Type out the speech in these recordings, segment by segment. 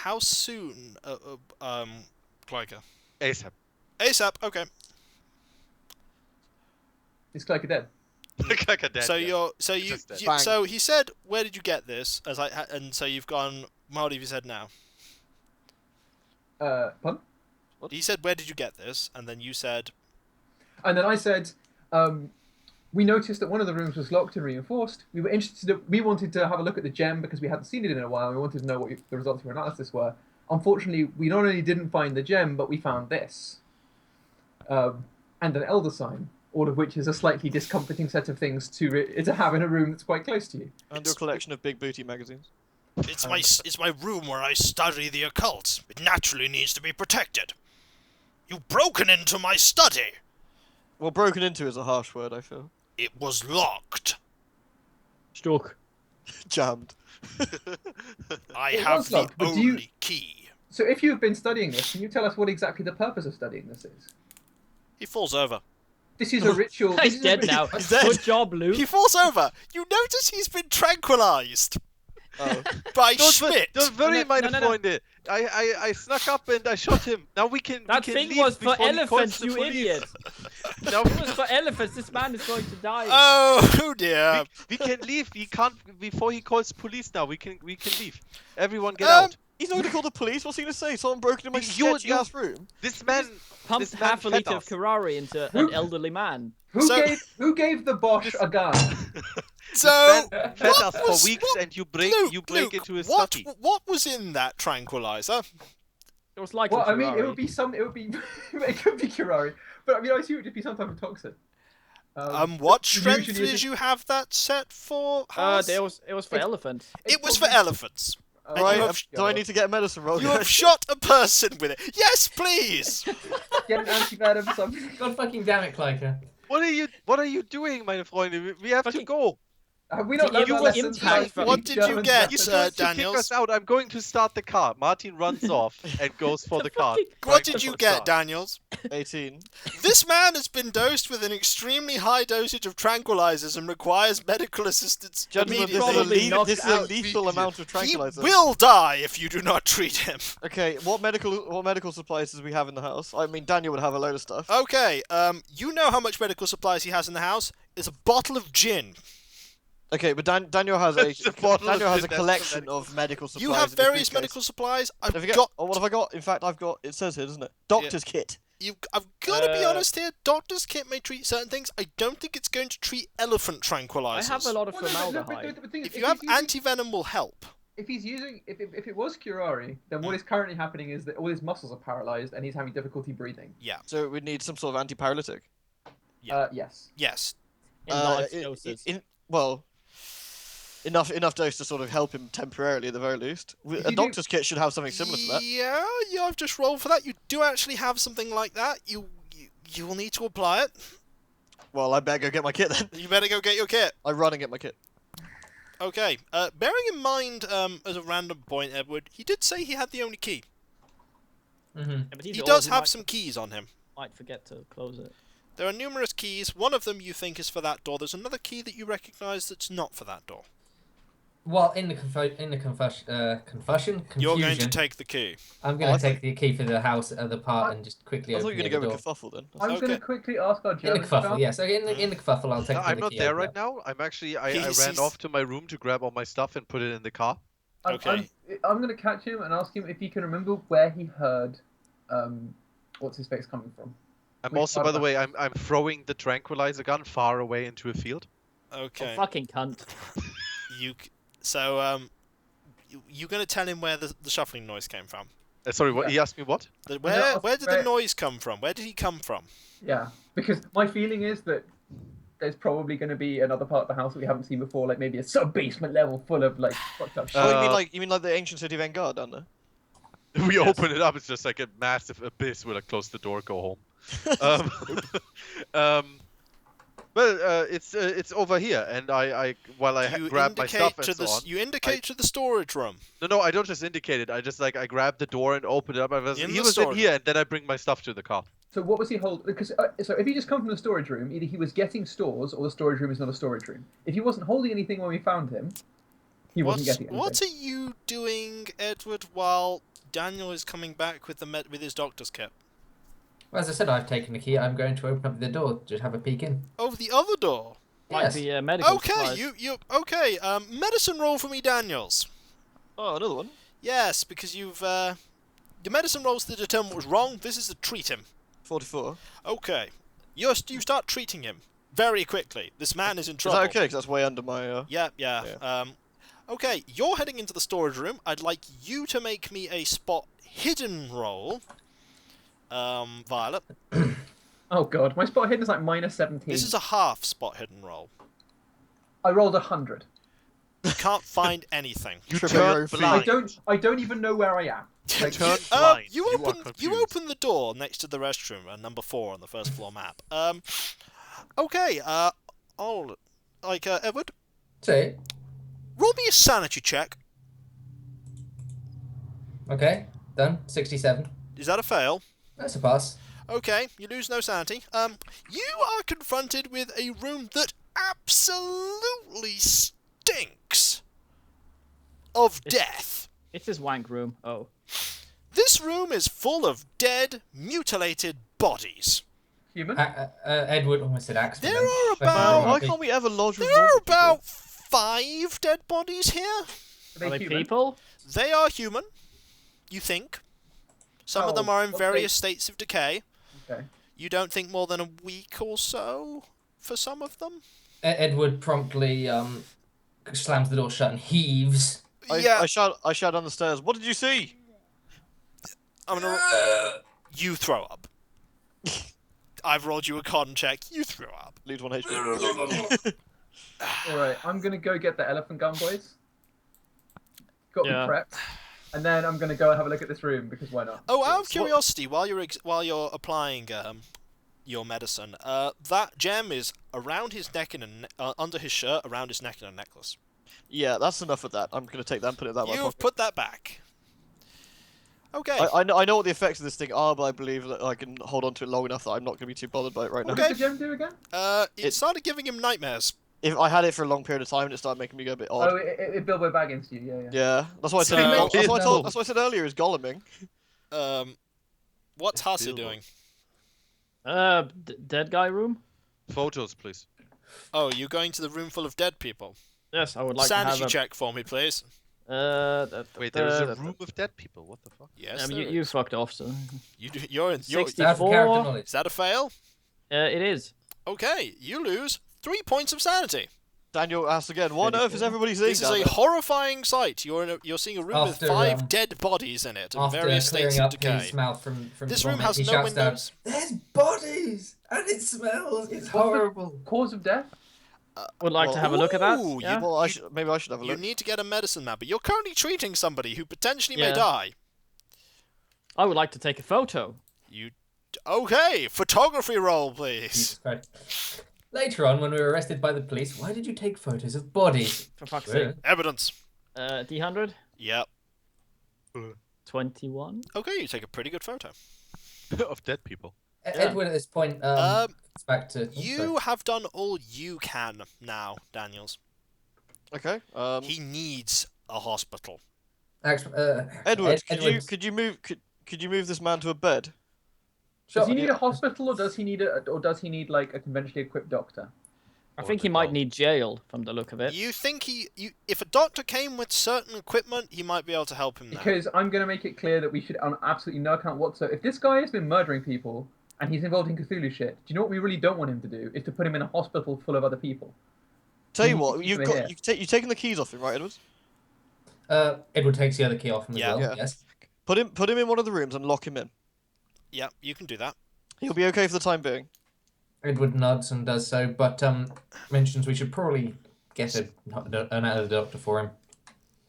how soon, Clyker? ASAP. ASAP, okay. Is Clyker dead? Like a dead. So yeah. so he said, "Where did you get this?" And so you've gone. What have you said now? Pardon? He said, "Where did you get this?" And then you said, And then I said, we noticed that one of the rooms was locked and reinforced. We were interested. We wanted to have a look at the gem because we hadn't seen it in a while. We wanted to know what the results of your analysis were. Unfortunately, we not only didn't find the gem, but we found this, and an elder sign. All of which is a slightly discomforting set of things to have in a room that's quite close to you. And your collection of big booty magazines. It's my room where I study the occult. It naturally needs to be protected. You've broken into my study. Well, broken into is a harsh word, I feel. It was locked. Stuck. Jammed. I It have was the locked, but only key. So if you've been studying this, can you tell us what exactly the purpose of studying this is? He falls over. This is a ritual. He's dead now. He's dead. Good job, Luke. He falls over. You notice he's been tranquilized Oh. by Schmidt. Don't worry, my No. friend. I snuck up and I shot him. Now we can. That we can thing leave was for before he calls elephants, the you police. idiot. Now It was for elephants. This man is going to die. Oh dear. we can leave. We can't before he calls police. Now we can leave. Everyone get out. He's not gonna call the police. What's he gonna say? Someone broke into my You- sketchy ass room. This man. Pumped this man half a fed litre of us. Ferrari into an elderly man. Who gave the Bosch a gun? So Man fed us for weeks, and you break Luke, into his what study. what was in that tranquilizer? It was like Well, a I mean, Ferrari. it would be it could be Kirari, but I mean, I assume it would just be some type of toxin. What strength usually did is- you have that set for? Hans? it was for elephants. It was for elephants. Right, you have- do I need to get a medicine roll? You have shot a person with it. Yes, please. Get an antivenom or something. God fucking damn it, Clyker. What are you doing, my friend? We have to Fucking- go. Have we not You learned our were lessons? impact about What did you German get? You're methods? going to Daniels? kick us out. I'm going to start the car. Martin runs off and goes for the car. What did you get, Daniels? 18. This man has been dosed with an extremely high dosage of tranquilizers and requires medical assistance Gentlemen, immediately. this is a lethal amount of He tranquilizer. will die if you do not treat him. Okay, what medical supplies does we have in the house? I mean, Daniel would have a load of stuff. Okay, you know how much medical supplies he has in the house? It's a bottle of gin. Okay, but Daniel has a It's a bottle of Daniel has a gin, that's collection medical. of medical supplies. You have in his various briefcase. medical supplies. I've Have you got. Oh, what have I got? In fact, I've got. It says here, doesn't it? Doctor's kit. I've got to be honest here. Doctor's kit may treat certain things. I don't think it's going to treat elephant tranquilizers. I have a lot of Well, no, but formaldehyde. the thing is, If you have he's using- antivenom, will help. if he's using, if it was Kirari, then what is currently happening is that all his muscles are paralyzed and he's having difficulty breathing. Yeah. So we need some sort of antiparalytic. Yes. Yes. In large doses. Well, enough dose to sort of help him temporarily at the very least. If A you doctor's kit should have something similar to that. Yeah, I've just rolled for that. You do actually have something like that. You will need to apply it. Well, I better go get my kit then. You better go get your kit. I run and get my kit. Okay. Bearing in mind, as a random point, Edward, he did say he had the only key. Mm-hmm. Yeah, but he's He old, does he have might- some keys on him. Might forget to close it. There are numerous keys. One of them you think is for that door. There's another key that you recognise that's not for that door. Well, in the confusion, You're going to take the key. I'm Oh, going I to take the key for the house at the part and just quickly I open thought you were the going to go door. with kerfuffle then. I'm going Okay. to quickly ask our In the German kerfuffle, staff. yes. Okay, in the kerfuffle, I'll take I'm the not key there opener. right now. I'm actually I He's- ran off to my room to grab all my stuff and put it in the car. Okay. I'm going to catch him and ask him if he can remember where he heard, what's his face coming from. I'm Which also, part by of the that? way, I'm throwing the tranquilizer gun far away into a field. Okay. Oh, fucking cunt. You're going to tell him where the shuffling noise came from. Sorry, what? He asked me what? Where did the noise come from? Where did he come from? Yeah, because my feeling is that there's probably going to be another part of the house that we haven't seen before, like maybe a sub-basement level full of, like, fucked up shit. Oh, you mean like the ancient city of Vanguard down there? We open it up. It's just like a massive abyss. We'll close the door, go home. Well, it's over here, and while I You grab my stuff and to so on. you indicate to the storage room. No, I don't just indicate it. I just I grab the door and open it up. In He the was in storage here, and then I bring my stuff to the car. So what was he holding? Because so if he just come from the storage room, either he was getting stores or the storage room is not a storage room. If he wasn't holding anything when we found him, He wasn't getting anything. What are you doing, Edward, while Daniel is coming back with with his doctor's kit? Well, as I said, I've taken the key. I'm going to open up the door, just have a peek in. Over the other door. Like Yes. the medical Okay, supplies. you okay? Medicine roll for me, Daniels. Oh, another one. Yes, because you've the medicine rolls to determine what was wrong. This is to treat him. 44. Okay, you start treating him very quickly. This man is in Is trouble. that okay? Because that's way under my. Yeah. Yeah. Okay, you're heading into the storage room. I'd like you to make me a spot hidden roll. Violet. Oh god, my spot hidden is like -17. This is a half spot hidden roll. I rolled 100. You can't find anything. You Trip over your own turn feet. blind. I don't even know where I am. Like, Turn blind. You are open confused. the door next to the restroom, number 4 on the first floor map. Okay. I'll Edward, See? roll me a sanity check. Okay, done. 67. Is that a fail? That's a pass. Okay, you lose no sanity. You are confronted with a room that absolutely stinks of death. It's his wank room. Oh. This room is full of dead, mutilated bodies. human? Edward almost said Axeman. There are But about- Why can't we ever lodge with There are normal people? about 5 dead bodies here. Are Are they human? people? They are human, you think. Some of them are in what's various states of decay. Okay. You don't think more than a week or so for some of them? Edward promptly slams the door shut and heaves. Yeah, I shout down the stairs. What did you see? I'm gonna. You throw up. I've rolled you a con check. You threw up. Lose 1 HP. Alright, I'm gonna go get the elephant gun, boys. Got Yeah. me prepped. And then I'm gonna go and have a look at this room, because why not? Oh, out of What- curiosity, while you're applying your medicine, that gem is around his neck and under his shirt, around his neck in a necklace. Yeah, that's enough of that. I'm gonna take that and put it in that one. You've put that back. Okay. I know what the effects of this thing are, but I believe that I can hold on to it long enough that I'm not going to be too bothered by it right What now. does the gem do again? It started giving him nightmares. If I had it for a long period of time and it started making me go a bit odd. Oh, it Bilbo Baggins to you, yeah. Yeah, that's why I said. So- That's why I said earlier is goleming. What's Hussey Bilbo. doing? Dead guy room? Photos, please. Oh, you're going to the room full of dead people. Yes, I would like Sanity to have check for me, please. Wait, there is a room of dead people. What the fuck? Yes, Yeah, but there you is. fucked off, so... You're That's character 64? knowledge. Is that a fail? It is. Okay, you lose 3 points of sanity. Daniel asks again, what on earth is everybody seeing? This is down a there? horrifying sight. You're seeing a room After, with 5 dead bodies in it, in After various states clearing of up decay. his mouth from This the room vomit, has he no shouts down, windows. "There's bodies and it smells. It's horrible." Cause of death? Would like to have a look at that. Ooh, Yeah? Well, maybe I should have a You look. need to get a medicine map, but you're currently treating somebody who potentially may Yeah. die. I would like to take a photo. Okay, photography roll, please. Jesus Christ. Later on, when we were arrested by the police, why did you take photos of bodies? For fuck's Really? sake. Evidence. D100? Yep. 21? Okay, you take a pretty good photo. Of dead people. Edward at this point, it's back to... You have done all you can now, Daniels. Okay. He needs a hospital. Edward, Edward, could you move this man to a bed? Does he need a hospital, or does he need like a conventionally equipped doctor? I think he might need jail from the look of it. You think if a doctor came with certain equipment, he might be able to help him now. Because I'm going to make it clear that we should, on absolutely no account whatsoever, if this guy has been murdering people and he's involved in Cthulhu shit, do you know what we really don't want him to do? Is to put him in a hospital full of other people. Tell you Mm, what, keep it here. you've taken the keys off him, right, Edward? Edward takes the other key off him Yeah. as well. Yeah. Yes. Put him in one of the rooms and lock him in. Yeah, you can do that. He'll be okay for the time being. Edward nods and does so, but mentions we should probably get another doctor for him.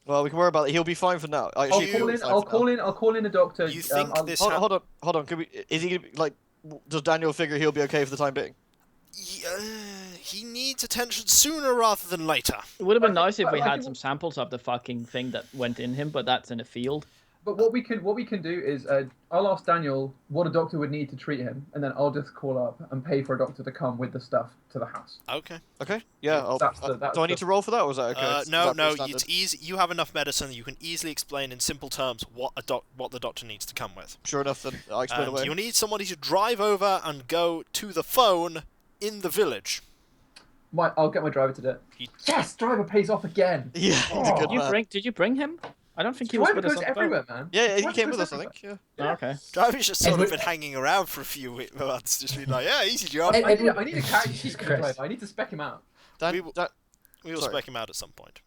Well, we can worry about it. He'll be fine for now. I'll call in a doctor. You think this? Hold on. Is he gonna be, like? Does Daniel figure he'll be okay for the time being? He needs attention sooner rather than later. It would have been nice if we I had think- some samples of the fucking thing that went in him, but that's in a field. But what we can do is I'll ask Daniel what a doctor would need to treat him, and then I'll just call up and pay for a doctor to come with the stuff to the house. Okay. Okay. Yeah. Do I need to roll for that, or is that okay? No, Is that no. standard? It's easy. You have enough medicine. You can easily explain in simple terms what the doctor needs to come with. Sure enough, then I'll explain And away. you'll need somebody to drive over and go to the phone in the village. I'll get my driver to do it. Yes, driver pays off again. Yeah, he's a Oh. good man. Did you bring him? I don't think he was Driver with us goes on the boat. everywhere, man. Yeah, he Driver came goes with us, I everywhere. think. Yeah. Oh, okay. Driver's just sort of Edward- been hanging around for a few months, just been like, yeah, easy job. Ed- I need a character Jesus sheet for the Christ. driver. I need to spec him out. We will sorry. spec him out at some point.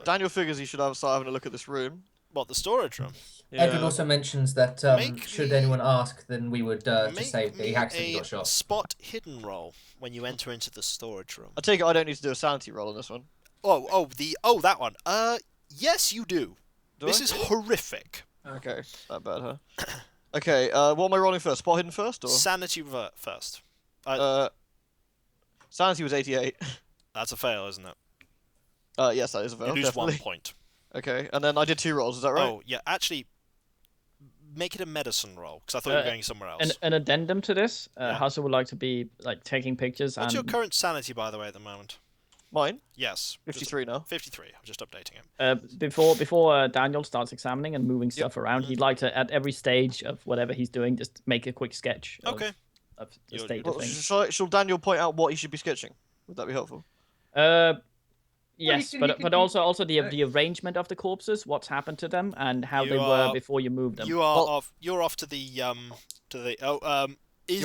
Daniel figures he should start having a look at this room. What, the storage room? Edward also mentions that Make should me- anyone ask, then we would just Make say that he me accidentally a got shot. spot hidden roll when you enter into the storage room. I take it I don't need to do a sanity roll on this one. That one. Yes, you do. Do This I? is horrific. Okay, not bad, huh? Okay, what am I rolling first? Spot hidden first, or? Sanity revert first. Sanity was 88. That's a fail, isn't it? Yes, that is a fail, You lose definitely. 1 point. Okay, and then I did 2 rolls, is that right? Oh, yeah, actually, make it a medicine roll, because I thought you were going somewhere else. An addendum to this. Yeah. Hazel would like to be like taking pictures. What's your and current sanity, by the way, at the moment? Mine? Yes. 53 now. 53. I'm just updating him. before Daniel starts examining and moving stuff around, he'd like to, at every stage of whatever he's doing, just make a quick sketch. Okay. Of the You're- state Well, of things. shall Daniel point out what he should be sketching? Would that be helpful? Yes, he but can- also the arrangement of the corpses, what's happened to them, and how You they were are- before you moved them. You are Well- off. You're off to the Is You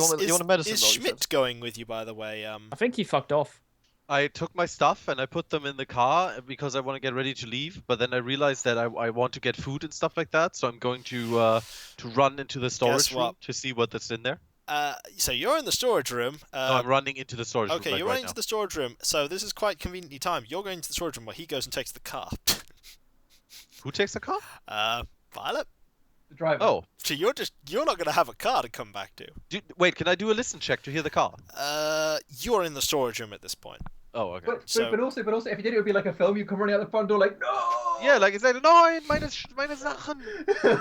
want a medicine is roll, you Schmidt said? going with you? By the way, I think he fucked off. I took my stuff and I put them in the car because I want to get ready to leave. But then I realized that I want to get food and stuff like that, so I'm going to run into the storage room what? to see what that's in there. so you're in the storage room. No, I'm running into the storage room. Okay, like, you're right running now. to the storage room. So this is quite conveniently timed. You're going to the storage room where he goes and takes the car. Who takes the car? Violet. The driver. Oh, So you're not going to have a car to come back to. wait, can I do a listen check to hear the car? You're in the storage room at this point. Oh, okay. So- But also, if you did it, would be like a film. You come running out the front door like, no! Yeah, like it's like 9 minus 9.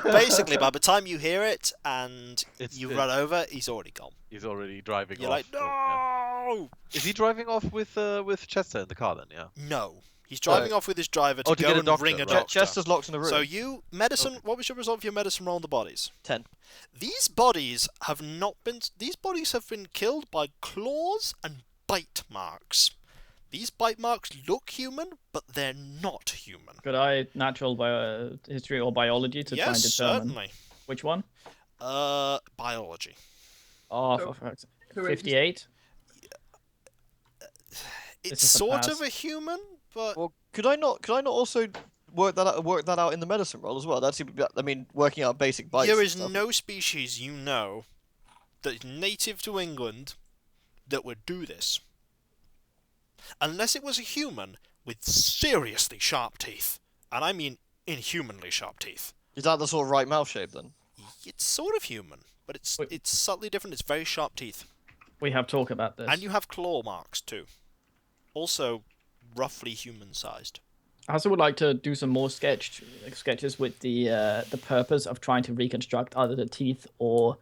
Basically, by the time you hear it and you It's- run over, he's already gone. He's already driving You're off. like, so, yeah. no! Is he driving off with Chester in the car then? Yeah. No. He's driving off with his driver to to go get a and doctor, ring a right. doctor. Chester's locked in a room. So you what was your result of your medicine roll on the bodies? 10. These bodies have not been. These bodies have been killed by claws and bite marks. These bite marks look human, but they're not human. Could I natural history or biology to try and Yes, determine certainly. which one? Biology. Oh, So- for fuck's sake. So if you- 58. It's is a sort pass. of a human, but Well, could I not also work that out in the medicine roll as well? That's, I mean, working out basic bites. there and is stuff. no species you know that is native to England that would do this. Unless it was a human with seriously sharp teeth. And I mean inhumanly sharp teeth. Is that the sort of right mouth shape then? It's sort of human, but it's Wait. it's subtly different. It's very sharp teeth. We have talk about this. And you have claw marks too. Also roughly human-sized. I also would like to do some more sketches with the purpose of trying to reconstruct either the teeth or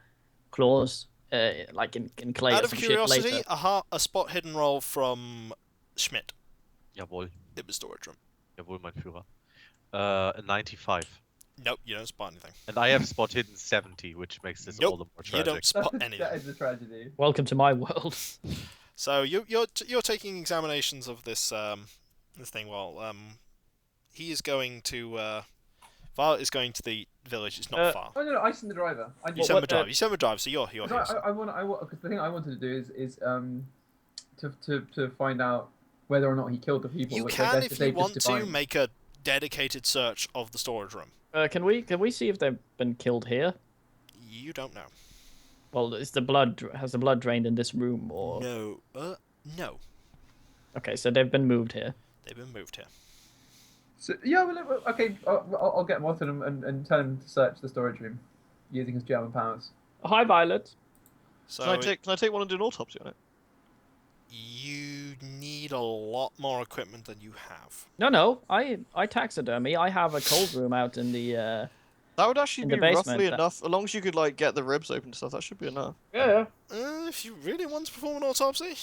claws, like in clay. Out or of some shit curiosity, later. a spot hidden roll from Schmidt. Jawohl. In the storage room. Jawohl, mein Führer. A 95. Nope, you don't spot anything. And I have spot hidden 70, which makes this all the Nope, more you tragic. don't spot that anything. is a tragedy. Welcome to my world. So you're taking examinations of this this thing while he is going to Violet is going to the village. It's not far. Oh no, I send the driver. You send the driver. You send the driver. So you're here. Because I want because the thing I wanted to do is to find out whether or not he killed the people. You which I can, guess if they you just want to, defined. make a dedicated search of the storage room. Can we see if they've been killed here? You don't know. Well, has the blood drained in this room or? No. No. Okay, so they've been moved here. They've been moved here. So, yeah, well, okay. I'll get Martin and tell him to search the storage room using his German powers. Hi, Violet. So Can I take one and do an autopsy on it? you need a lot more equipment than you have. No, I taxidermy. I have a cold room out in the That would actually In be the basement, roughly that- enough. As long as you could like get the ribs open and stuff, that should be enough. Yeah. If you really want to perform an autopsy.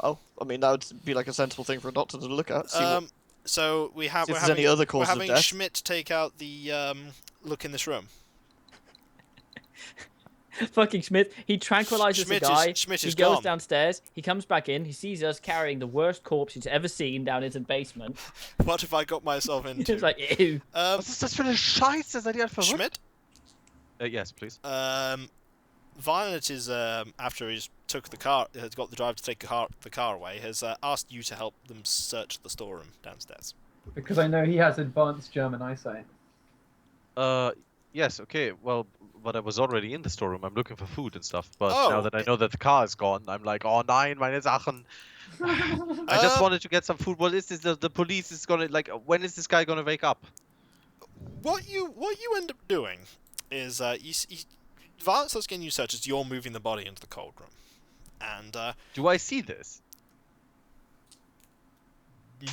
Well, I mean, that would be like a sensible thing for a doctor to look at. See what, So see if we're there's having any other we're causes of having death. Schmidt take out the look in this room. Fucking Schmidt. He tranquilizes Schmidt the guy. Schmidt He is goes gone. downstairs. He comes back in. He sees us carrying the worst corpse he's ever seen down into the basement. What have I got myself into? He's like, ew. Was ist das für eine Scheiße? Seid ihr verrückt? Schmidt. Yes, please. Violet is after he's took the car, has got the driver to take the car away. Has asked you to help them search the storeroom downstairs. Because I know he has advanced German eyesight. Yes, okay. Well, but I was already in the storeroom. I'm looking for food and stuff. But Oh, now that I know that the car is gone, I'm like, oh nein, meine Sachen. I just wanted to get some food. What is this? The police is gonna like. When is this guy gonna wake up? What you end up doing is Violet starts getting you searched as you're moving the body into the cold room, and Do I see this?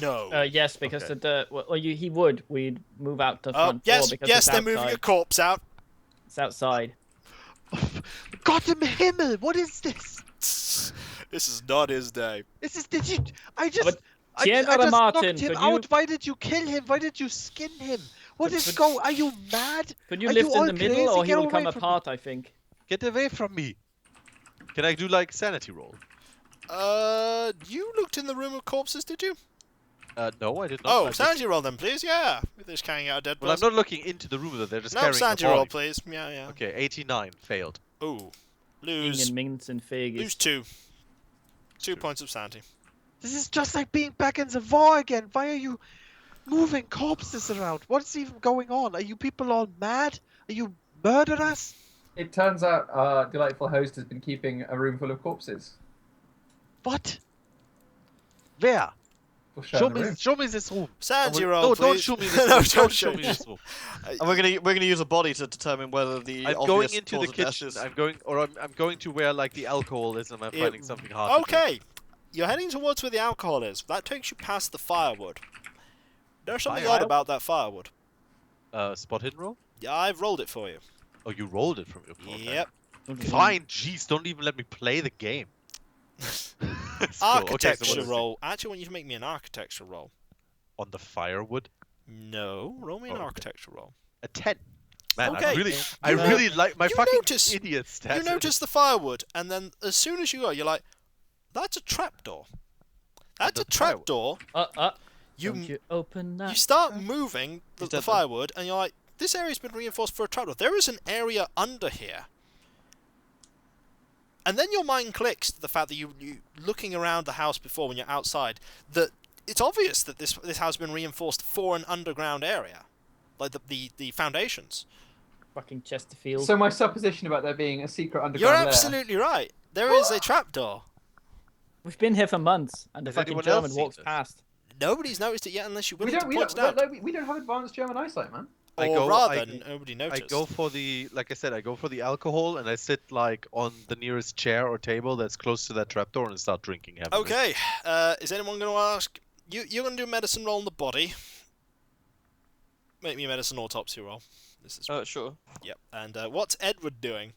no. Yes, because Okay. he would. We'd move out the front door Yes, because yes, it's they're outside. moving a corpse out. It's outside. Gott im Himmel! What is this? This is not his day. This is did you? I just. But I General just Martin, knocked him could you- out. Why did you kill him? Why did you skin him? What is But- go? Are you mad? Could you Are lift you in all the middle, crazy? or he Get will come away from apart? I think. Get away from me! Can I do like sanity roll? You looked in the room of corpses, did you? No, I did not. I Oh, just- sanity roll then, please. Yeah, they're just carrying out a dead Well, I'm person. not looking into the room though. They're just No, carrying a sanity body. roll, please. Yeah, yeah. Okay, 89 failed. Ooh, Ingen, lose Mints, and Figures. lose 2. 2 points of sanity. This is just like being back in the war again. Why are you moving corpses around? What's even going on? Are you people all mad? Are you murderers? It turns out our delightful host has been keeping a room full of corpses. What? Where? We'll Show me this room. Sanity No, roll, don't please. show me this room. No, Don't show me this room. And we're gonna use a body to determine whether the I'm obvious going into cause the of death kitchen. is- I'm going to where like the alcohol is, and I'm Yeah, finding something hard. to Okay, you're heading towards where the alcohol is. That takes you past the firewood. There's something Fire? odd about that firewood. drink. Spot hidden roll. Yeah, I've rolled it for you. Oh, you rolled it from your phone. Yep. Fine. Jeez, don't even let me play the game. It's cool. Okay, so what Architecture is it? roll. Actually, I want you to make me an architecture roll. On the firewood. No, roll me an Oh, okay. architecture roll. A 10. Man, Okay. I You really like my you fucking notice- idiot stats. You notice the firewood, and then as soon as you go, you're like, "That's a trapdoor. That's a The firewood. trapdoor." You, You you open that. you start moving the He's dead then. firewood, and you're like, "This area's been reinforced for a trapdoor. There is an area under here." And then your mind clicks to the fact that you looking around the house before when you're outside, that it's obvious that this house has been reinforced for an underground area, like the foundations. Fucking Chesterfield. So my supposition about there being a secret You're underground lair. absolutely right. There is a trapdoor. We've been here for months, and the Has fucking anyone German else seen walks this? past. Nobody's noticed it yet unless you're We willing don't, to we, point don't, it out. we don't have advanced German eyesight, man. I Or go- rather, I- nobody I noticed. go for the, like I said, I go for the alcohol, and I sit like on the nearest chair or table that's close to that trapdoor and start drinking heavily. Okay, is anyone going to ask? You're going to do a medicine roll on the body. Make me a medicine autopsy roll. This is Sure. yep. And what's Edward doing?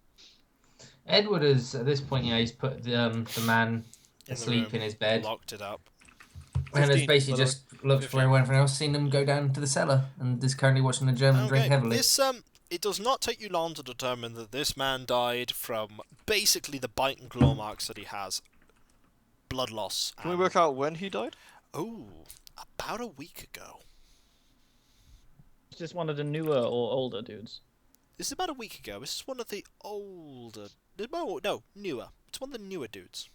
Edward is at this point, he's put the man In the asleep room, in his bed, Locked it up. and has 15, basically by the way. just looked for everyone else, seen them go down to the cellar, and is currently watching the German drink Okay. heavily. This it does not take you long to determine that this man died from basically the bite and claw marks that he has. Blood loss. Can we and- work out when he died? Oh, about a week ago. It's just one of the newer or older dudes. This is about a week ago. This is one of the older. No, newer. It's one of the newer dudes.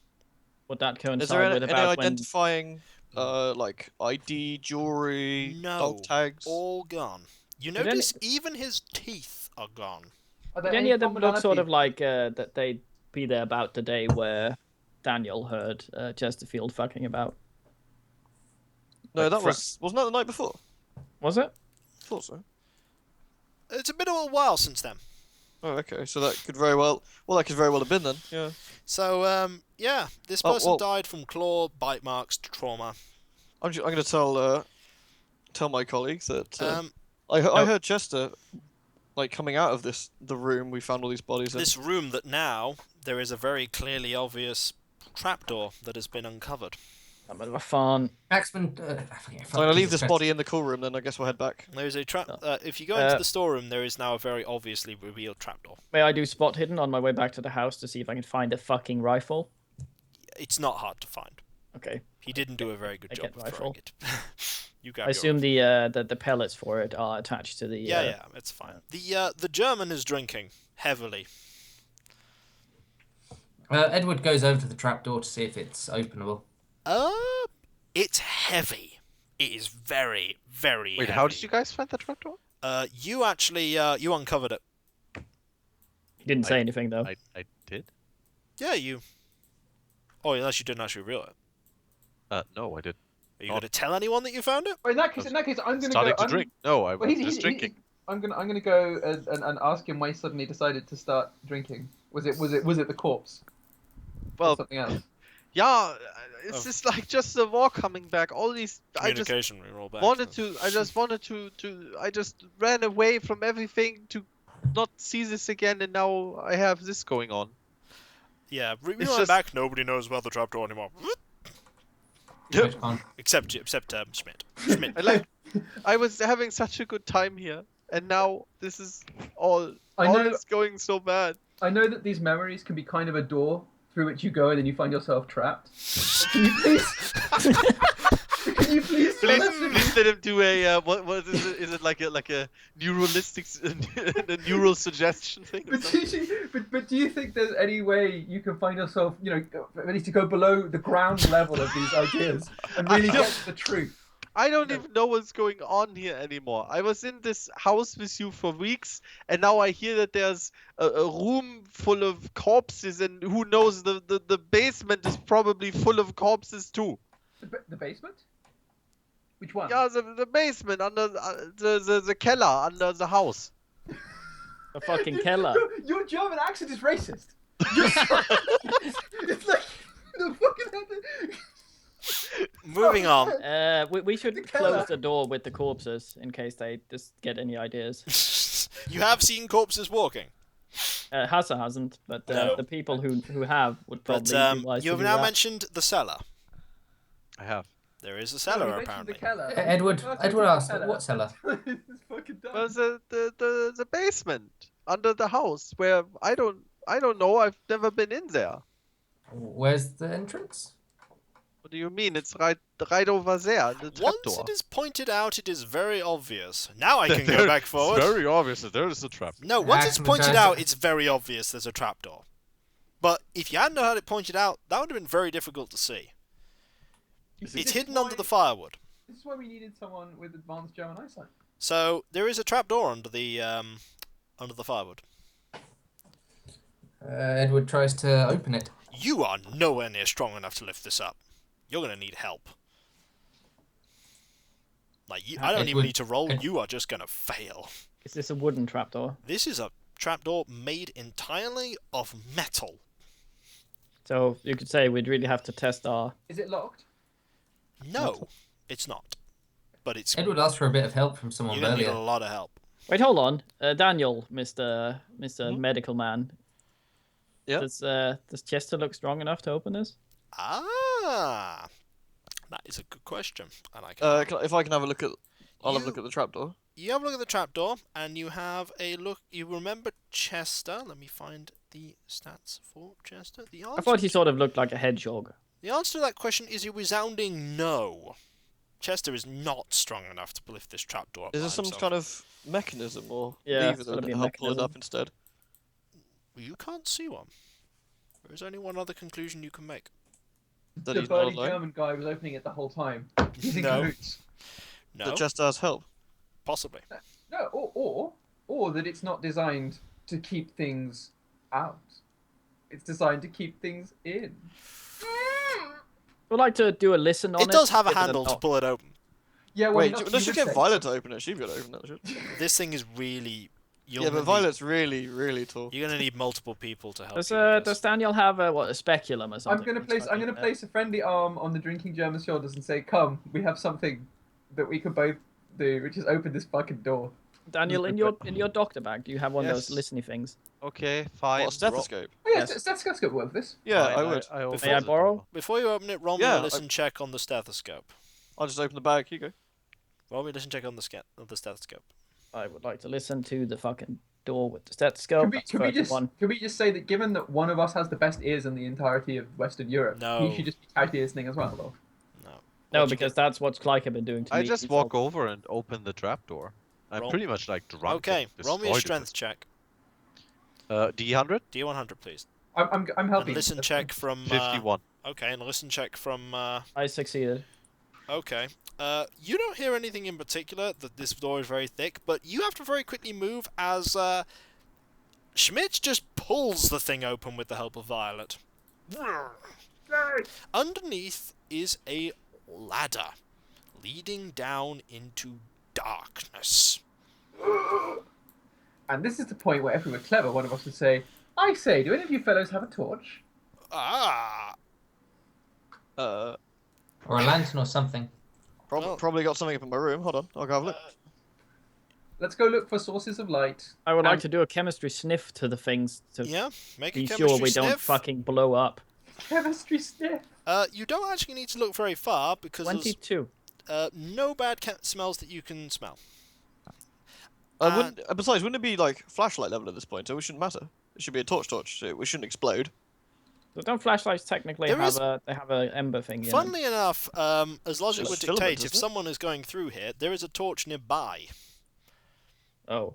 Would that Is coincide there with any about when? identifying, like ID, jewelry, No. dog tags? All gone. You But notice even his teeth are gone. Are there Did any of them look sort of commonalities? like that they'd be there about the day where Daniel heard Chesterfield fucking about? No, like that fr- wasn't that the night before? Was it? Thought so. It's been a while since then. Oh, okay. So that could very well have been then. Yeah. So, yeah, this Oh, person well- died from claw, bite marks, trauma. I'm going to tell my colleagues that I No. heard Chester like coming out of the room we found all these bodies in? This room that now there is a very clearly obvious trapdoor that has been uncovered. I'm a fun. Axeman, I'm gonna leave this body in the cool room. Then I guess we'll head back. There is a trap. If you go into the storeroom, there is now a very obviously revealed trapdoor. May I do spot hidden on my way back to the house to see if I can find a fucking rifle? It's not hard to find. Okay. He didn't do a very good I job get of throwing rifle. it. You grab I assume the pellets for it are attached to the. Yeah, it's fine. The German is drinking heavily. Edward goes over to the trapdoor to see if it's openable. It's heavy. It is very, very Wait, heavy. how did you guys find the trapdoor? You actually, you uncovered it. He didn't say anything though. I did? Yeah, you... Oh, unless you didn't actually reveal it. No, I didn't. Are you going to tell anyone that you found it? Well, in that case, I'm gonna Starting go. to drink. No, I Well, was just drinking. I'm gonna go and ask him why he suddenly decided to start drinking. Was it the corpse? Or Well, something else. yeah, it's just like just the war coming back. All these, I just Communication, we roll back. I just ran away from everything to not see this again, and now I have this going on. Yeah, we It's went just- back, nobody knows about the trapdoor anymore. Which one? Except Schmidt. Schmidt. I was having such a good time here, and now this is all I know- is going so bad. I know that these memories can be kind of a door through which you go and then you find yourself trapped. Can you please? Can you please? tell us- Please let him do a what is it? Is it like a neuralistic a neural suggestion thing? Or something? But do you think there's any way you can find yourself, ready to go below the ground level of these ideas and really get to the truth? I don't even know what's going on here anymore. I was in this house with you for weeks, and now I hear that there's a room full of corpses, and who knows, the basement is probably full of corpses too. The basement? Which one? Yeah, the basement under the cellar under the house. The fucking Keller. Your German accent is racist. It's like the fucking. Moving on. We should The close Keller. the door with the corpses in case they just get any ideas. You have seen corpses walking. Hassa hasn't, but No. the people who have would But probably be wise you to have do now that. mentioned the cellar. I have. There is a No, cellar, you mentioned apparently. The Keller. Edward Oh, Edward the asked, Keller. what cellar? It's fucking dumb. Well, the basement under the house where I don't know. I've never been in there. Where's the entrance? What do you mean? It's right over there. The Once trapdoor. it is pointed out, it is very obvious. Now I can go back forward. It's very obvious that there is a trap. No, once it's Axeman pointed tries out, to- it's very obvious there's a trapdoor. But if you hadn't had it pointed out, that would have been very difficult to see. You see, It's this hidden is under why- the firewood. This is why we needed someone with advanced German eyesight. So there is a trapdoor under the firewood. Edward tries to open it. You are nowhere near strong enough to lift this up. You're gonna need help. Like I don't even Edward- need to roll. Ed- You are just gonna fail. Is this a wooden trapdoor? This is a trapdoor made entirely of metal. So you could say we'd really have to test our. Is it locked? No, it's not. But it's Edward asked for a bit of help from someone you're gonna need earlier. a lot of help. Wait, hold on, Daniel, Mister Medical Man. Yeah? Does Chester look strong enough to open this? Ah, that is a good question. And I can. If I can have a look at, I'll have a You- look at the trapdoor. You have a look at the trapdoor, and you have a look. You remember Chester? Let me find the stats for Chester. The I answer. thought he sort of looked like a hedgehog. The answer to that question is a resounding no. Chester is not strong enough to lift this trapdoor up. Is by there some himself. kind of mechanism or Yeah, lever it's gotta that be a will help pull it mechanism. up instead? You can't see one. There is only one other conclusion you can make. That The he's not burly alone. German guy was opening it the whole time. He's in No. cahoots. No, That just does help. possibly. No, or that it's not designed to keep things out. It's designed to keep things in. We'd like to do a listen on it. It does have a give it handle to knock. pull it open. Yeah, well, Wait, no, let's you just would get say- Violet to open it. She'd be able to open that shit. This thing is really. Yeah, You're but Violet's really, really tall. You're gonna need multiple people to help. Does you with does this. Daniel have a speculum or something? I'm gonna place a friendly arm on the drinking German's shoulders and say, "Come, we have something that we could both do, which is open this fucking door." Daniel, in your doctor bag, do you have one of those Yes. listening things? Okay, fine. What, a stethoscope? Oh yeah, Yes. stethoscope work for this. Yeah, Fine, I would. May I borrow? Before you open it, roll me Yeah, a listen check on the stethoscope. I'll just open the bag. Here you go. Roll me a listen check on the stethoscope. I would like to listen to the fucking door with the stethoscope. That's Could we 31. just say that given that one of us has the best ears in the entirety of Western Europe, No. he should just be casually listening as well, though? No. No, What'd you because that's what Clyke had been doing to I me. just He's walk all- over and open the trapdoor. I'm Roll. pretty much like drunk. Okay, and roll me a destroyed strength at check. this. D100? D100, please. I'm And helping. a listen check from... 51. Okay, and a listen check from... I succeeded. Okay. You don't hear anything in particular, that this door is very thick, but you have to very quickly move as Schmidt just pulls the thing open with the help of Violet. Underneath is a ladder leading down into darkness. And this is the point where, if we were clever, one of us would say, "I say, do any of you fellows have a torch?" Ah! Uh, Or a lantern or something. Probably got something up in my room. Hold on, I'll go have a look. Let's go look for sources of light. I would like to do a chemistry sniff to the things to Yeah, make a be chemistry sure we sniff. don't fucking blow up. Chemistry sniff. You don't actually need to look very far because there's 22. no bad smells that you can smell. Besides, wouldn't it be like flashlight level at this point? So it shouldn't matter. It should be a torch. So we shouldn't explode. So don't flashlights technically There have is- a ember thing? In Funnily enough, as logic It's would filament, dictate, if isn't it? someone is going through here, there is a torch nearby. Oh.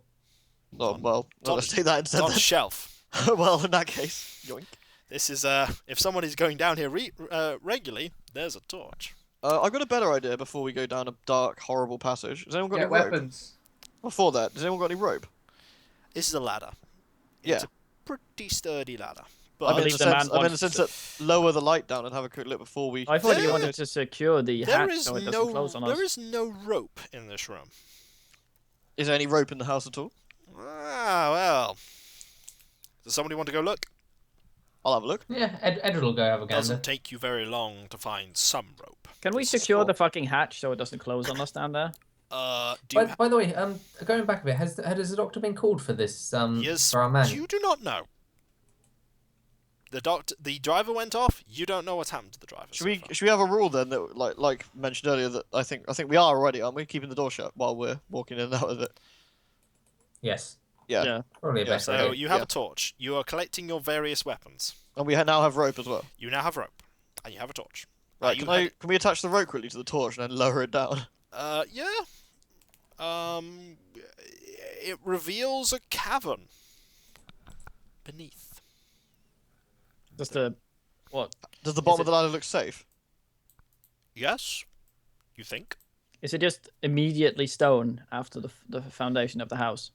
Oh well, on- let's take that It's instead. on a shelf. Then. Well, in that case, yoink. This is if someone is going down here regularly, there's a torch. I've got a better idea before we go down a dark, horrible passage. Has anyone got Get any rope? weapons. Before that, has anyone got any rope? This is a ladder. Yeah. It's a pretty sturdy ladder. I But I'm in believe the the man sense, I'm in the wants sense that lower the light down and have a quick look before we. I thought you There- wanted to secure the there hatch is so it doesn't no close on us. there is no rope in this room. Is there any rope in the house at all? Ah, well. Does somebody want to go look? I'll have a look. Yeah, Edward will go have a gander. Doesn't take you very long to find some rope. Can we This is secure all- the fucking hatch so it doesn't close on us down there? Do you By the way, going back a bit, has the doctor been called for this? yes, For our man. you do not know. The driver went off. You don't know what's happened to the driver. Should we have a rule then that like mentioned earlier that I think we are already, aren't we? Keeping the door shut while we're walking in and out of it. Yes, Yeah. probably a Yeah, best so idea. you have Yeah. a torch. You are collecting your various weapons. And we now have rope as well. You now have rope, and you have a torch. Right, you can we attach the rope quickly to the torch and then lower it down? Yeah. It reveals a cavern beneath. Just a what? Does the bottom it- of the ladder look safe? Yes. You think? Is it just immediately stone after the foundation of the house?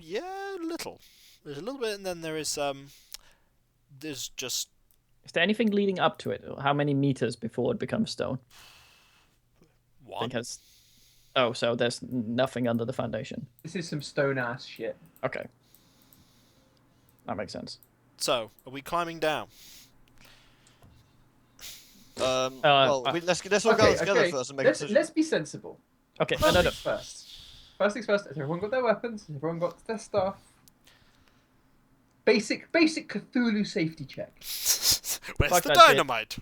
Yeah, little. There's a little bit, and then there's just Is there anything leading up to it? Or how many meters before it becomes stone? one. Because so there's nothing under the foundation. This is some stone ass shit. Okay, that makes sense. So, are we climbing down? Let's all go together first and make a decision. Let's be sensible. Okay, First no. things first. First things first. Has everyone got their weapons? Has everyone got their stuff? Basic Cthulhu safety check. Where's Fuck the that shit. dynamite?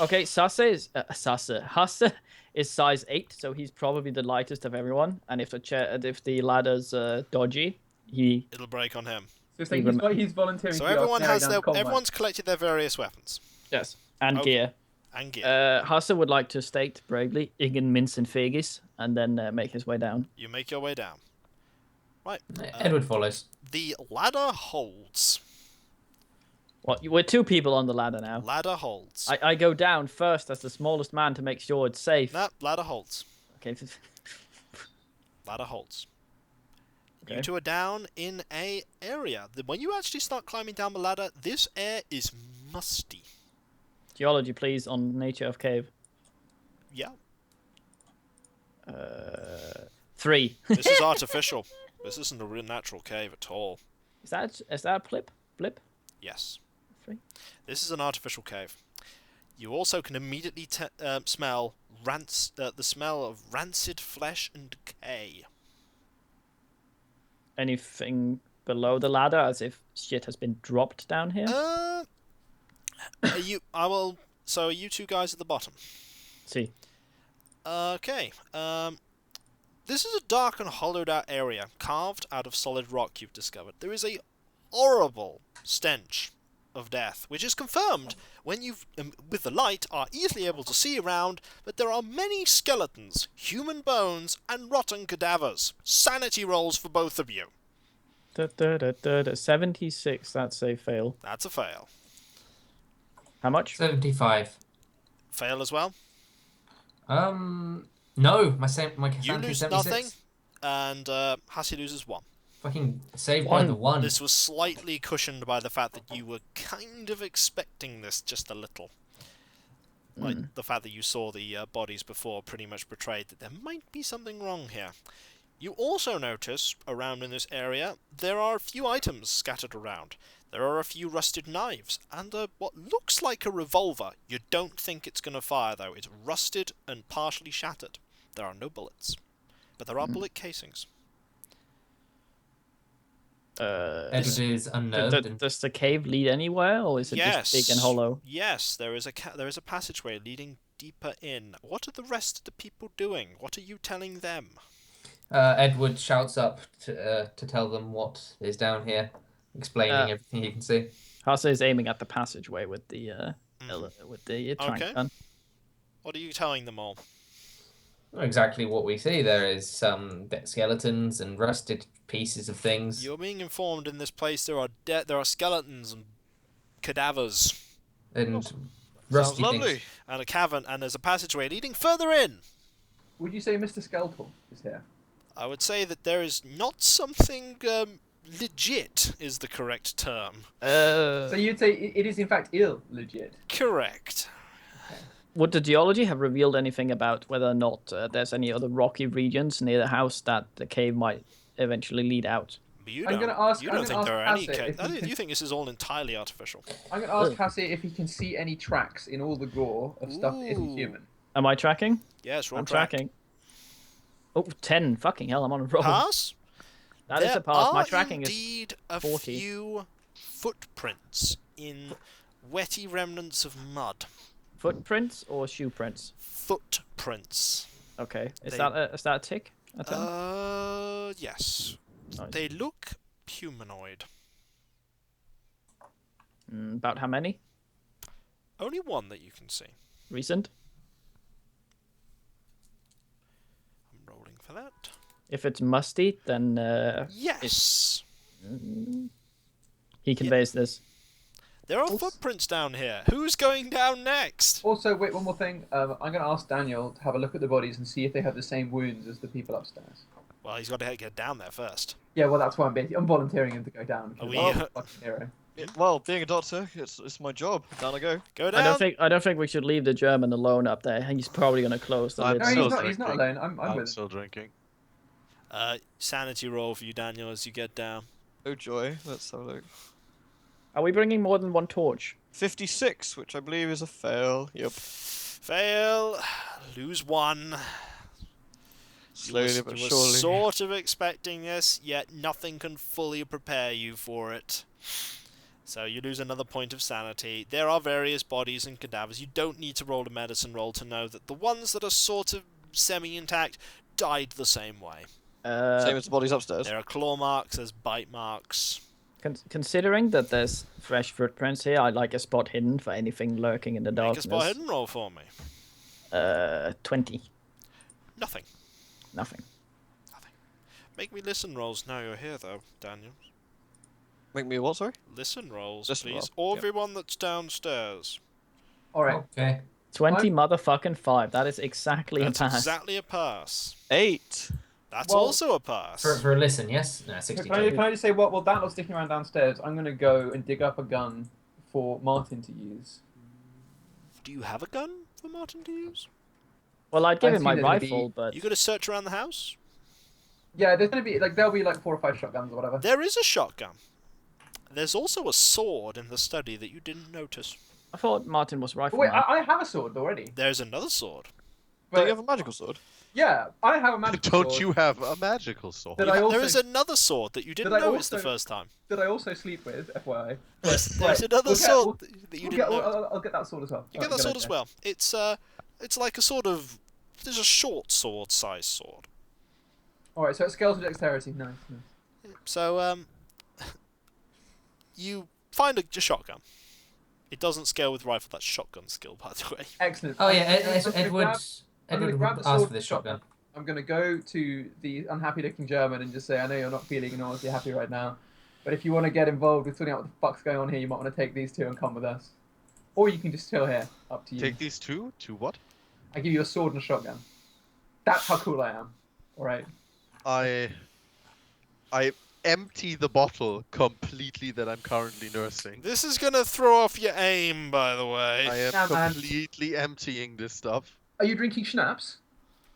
Okay, Hasse is size 8, so he's probably the lightest of everyone. And if the ladder's dodgy, he It'll break on him. So it's like he's volunteering. So to be our everyone carry has down the coal mine. everyone's collected their various weapons yes, and Okay. gear. and gear. Hasse would like to state bravely, Igen Mince and Fegis, and then make his way down. You make your way down. Right. Edward follows. The ladder holds. What? We're 2 people on the ladder now. Ladder holds. I go down first as the smallest man to make sure it's safe. Nah, ladder holds. Okay. Ladder holds. You Okay. two are down in a area. When you actually start climbing down the ladder, this air is musty. Geology, please, on nature of cave. Yeah. 3. This is artificial. This isn't a real natural cave at all. Is that a blip? Yes. 3. This is an artificial cave. You also can immediately smell the smell of rancid flesh and decay. anything below the ladder, as if shit has been dropped down here? So are you two guys at the bottom? See. Okay. This is a dark and hollowed out area, carved out of solid rock you've discovered. There is a horrible stench of death, which is confirmed when you, with the light, are easily able to see around, but there are many skeletons, human bones, and rotten cadavers. Sanity rolls for both of you. 76, that's a fail. That's a fail. How much? 75. Fail as well. No, my sanity You is lose 76. nothing, and Hassie loses 1. Fucking saved by the one. This was slightly cushioned by the fact that you were kind of expecting this just a little. Like, the fact that you saw the bodies before pretty much betrayed that there might be something wrong here. You also notice, around in this area, there are a few items scattered around. There are a few rusted knives, and what looks like a revolver. You don't think it's going to fire, though. It's rusted and partially shattered. There are no bullets. But there are bullet casings. Edward is unnerved. Does the cave lead anywhere, or is it just big and hollow? Yes, there is a passageway leading deeper in. What are the rest of the people doing? What are you telling them? Edward shouts up to tell them what is down here, explaining everything he can see. Hase is aiming at the passageway with the trank gun. What are you telling them all? Exactly what we see. There is some skeletons and rusted pieces of things. You're being informed in this place there are skeletons and cadavers. And rusty things. And a cavern, and there's a passageway leading further in. Would you say Mr. Skeletal is here? I would say that there is not something legit is the correct term. So you'd say it is in fact legit. Correct. Would the geology have revealed anything about whether or not there's any other rocky regions near the house that the cave might eventually lead out? You I'm gonna ask. You I'm don't gonna think there are ask any? Hasse You think this is all entirely artificial? I'm going to ask Hassie if he can see any tracks in all the gore of stuff that isn't human. Am I tracking? Yes, roll I'm track. tracking. Oh, 10. Fucking hell, I'm on a roll. Pass. That is a pass. My tracking is is indeed a 40. few footprints in wetty remnants of mud. Footprints or shoe prints? Footprints. Okay. Is that a tick? A turn? Yes. Nice. They look humanoid. About how many? Only one that you can see. Recent? I'm rolling for that. If it's musty, then Yes. he conveys this. There are footprints down here. Who's going down next? Also, wait, one more thing. I'm going to ask Daniel to have a look at the bodies and see if they have the same wounds as the people upstairs. Well, he's got to get down there first. Yeah, well, that's why I'm volunteering him to go down. Are because we- I'm a fucking hero. Well, being a doctor, it's my job. Down I go. Go down. I don't think we should leave the German alone up there. He's probably going to close the lid. No, he's not alone. I'm I'm with him. still drinking. Sanity roll for you, Daniel, as you get down. Oh joy. Let's have a look. Are we bringing more than one torch? 56, which I believe is a fail. Yep. Fail. Lose 1. Slowly but you were surely. sort of expecting this, yet nothing can fully prepare you for it. So you lose another point of sanity. There are various bodies and cadavers. You don't need to roll a medicine roll to know that the ones that are sort of semi-intact died the same way. Same as the bodies upstairs. There are claw marks, there's bite marks. Considering that there's fresh footprints here, I'd like a spot hidden for anything lurking in the Make darkness. a spot hidden roll for me. 20. Nothing. Nothing. Make me listen rolls now you're here, though, Daniel. Make me what, sorry? Listen rolls, Listen please. roll, yep. Everyone that's downstairs. All right. Okay. 20 motherfucking 5. That is exactly That's a pass. exactly a pass. 8. That's Well, also a pass. For a listen, yes? No, Can 62. I just say, while Daniel's sticking around downstairs, I'm going to go and dig up a gun for Martin to use. Do you have a gun for Martin to use? Well, I'd give I him my see there's gonna rifle, be- but You got to search around the house? Yeah, there's going to be, there'll be 4 or 5 shotguns or whatever. There is a shotgun. There's also a sword in the study that you didn't notice. I thought Martin was But rifle wait, man. I have a sword already. There's another sword. Don't But you have a magical sword? Yeah, I have a magical Don't sword you have a magical sword? that I also There is another sword that you didn't that I notice the also- first time. that I also sleep with, FYI. There's Right, another we'll get- sword we'll- that you we'll didn't get- know. I'll get that sword as well. You get that sword as well. It's like a sort of, there's a short sword size sword. Alright, so it scales with dexterity. Nice. So you find a shotgun. shotgun. It doesn't scale with rifle. That's shotgun skill, by the way. Excellent. Oh yeah, I'm gonna grab the asked sword for this from the shotgun. I'm gonna go to the unhappy-looking German and just say, I know you're not feeling enormously happy right now, but if you want to get involved with sorting out what the fuck's going on here, you might want to take these two and come with us. Or you can just chill here. Up to you. Take these two? To what? I give you a sword and a shotgun. That's how cool I am. Alright. I empty the bottle completely that I'm currently nursing. This is gonna throw off your aim, by the way. I am Yeah, man. completely emptying this stuff. Are you drinking schnapps?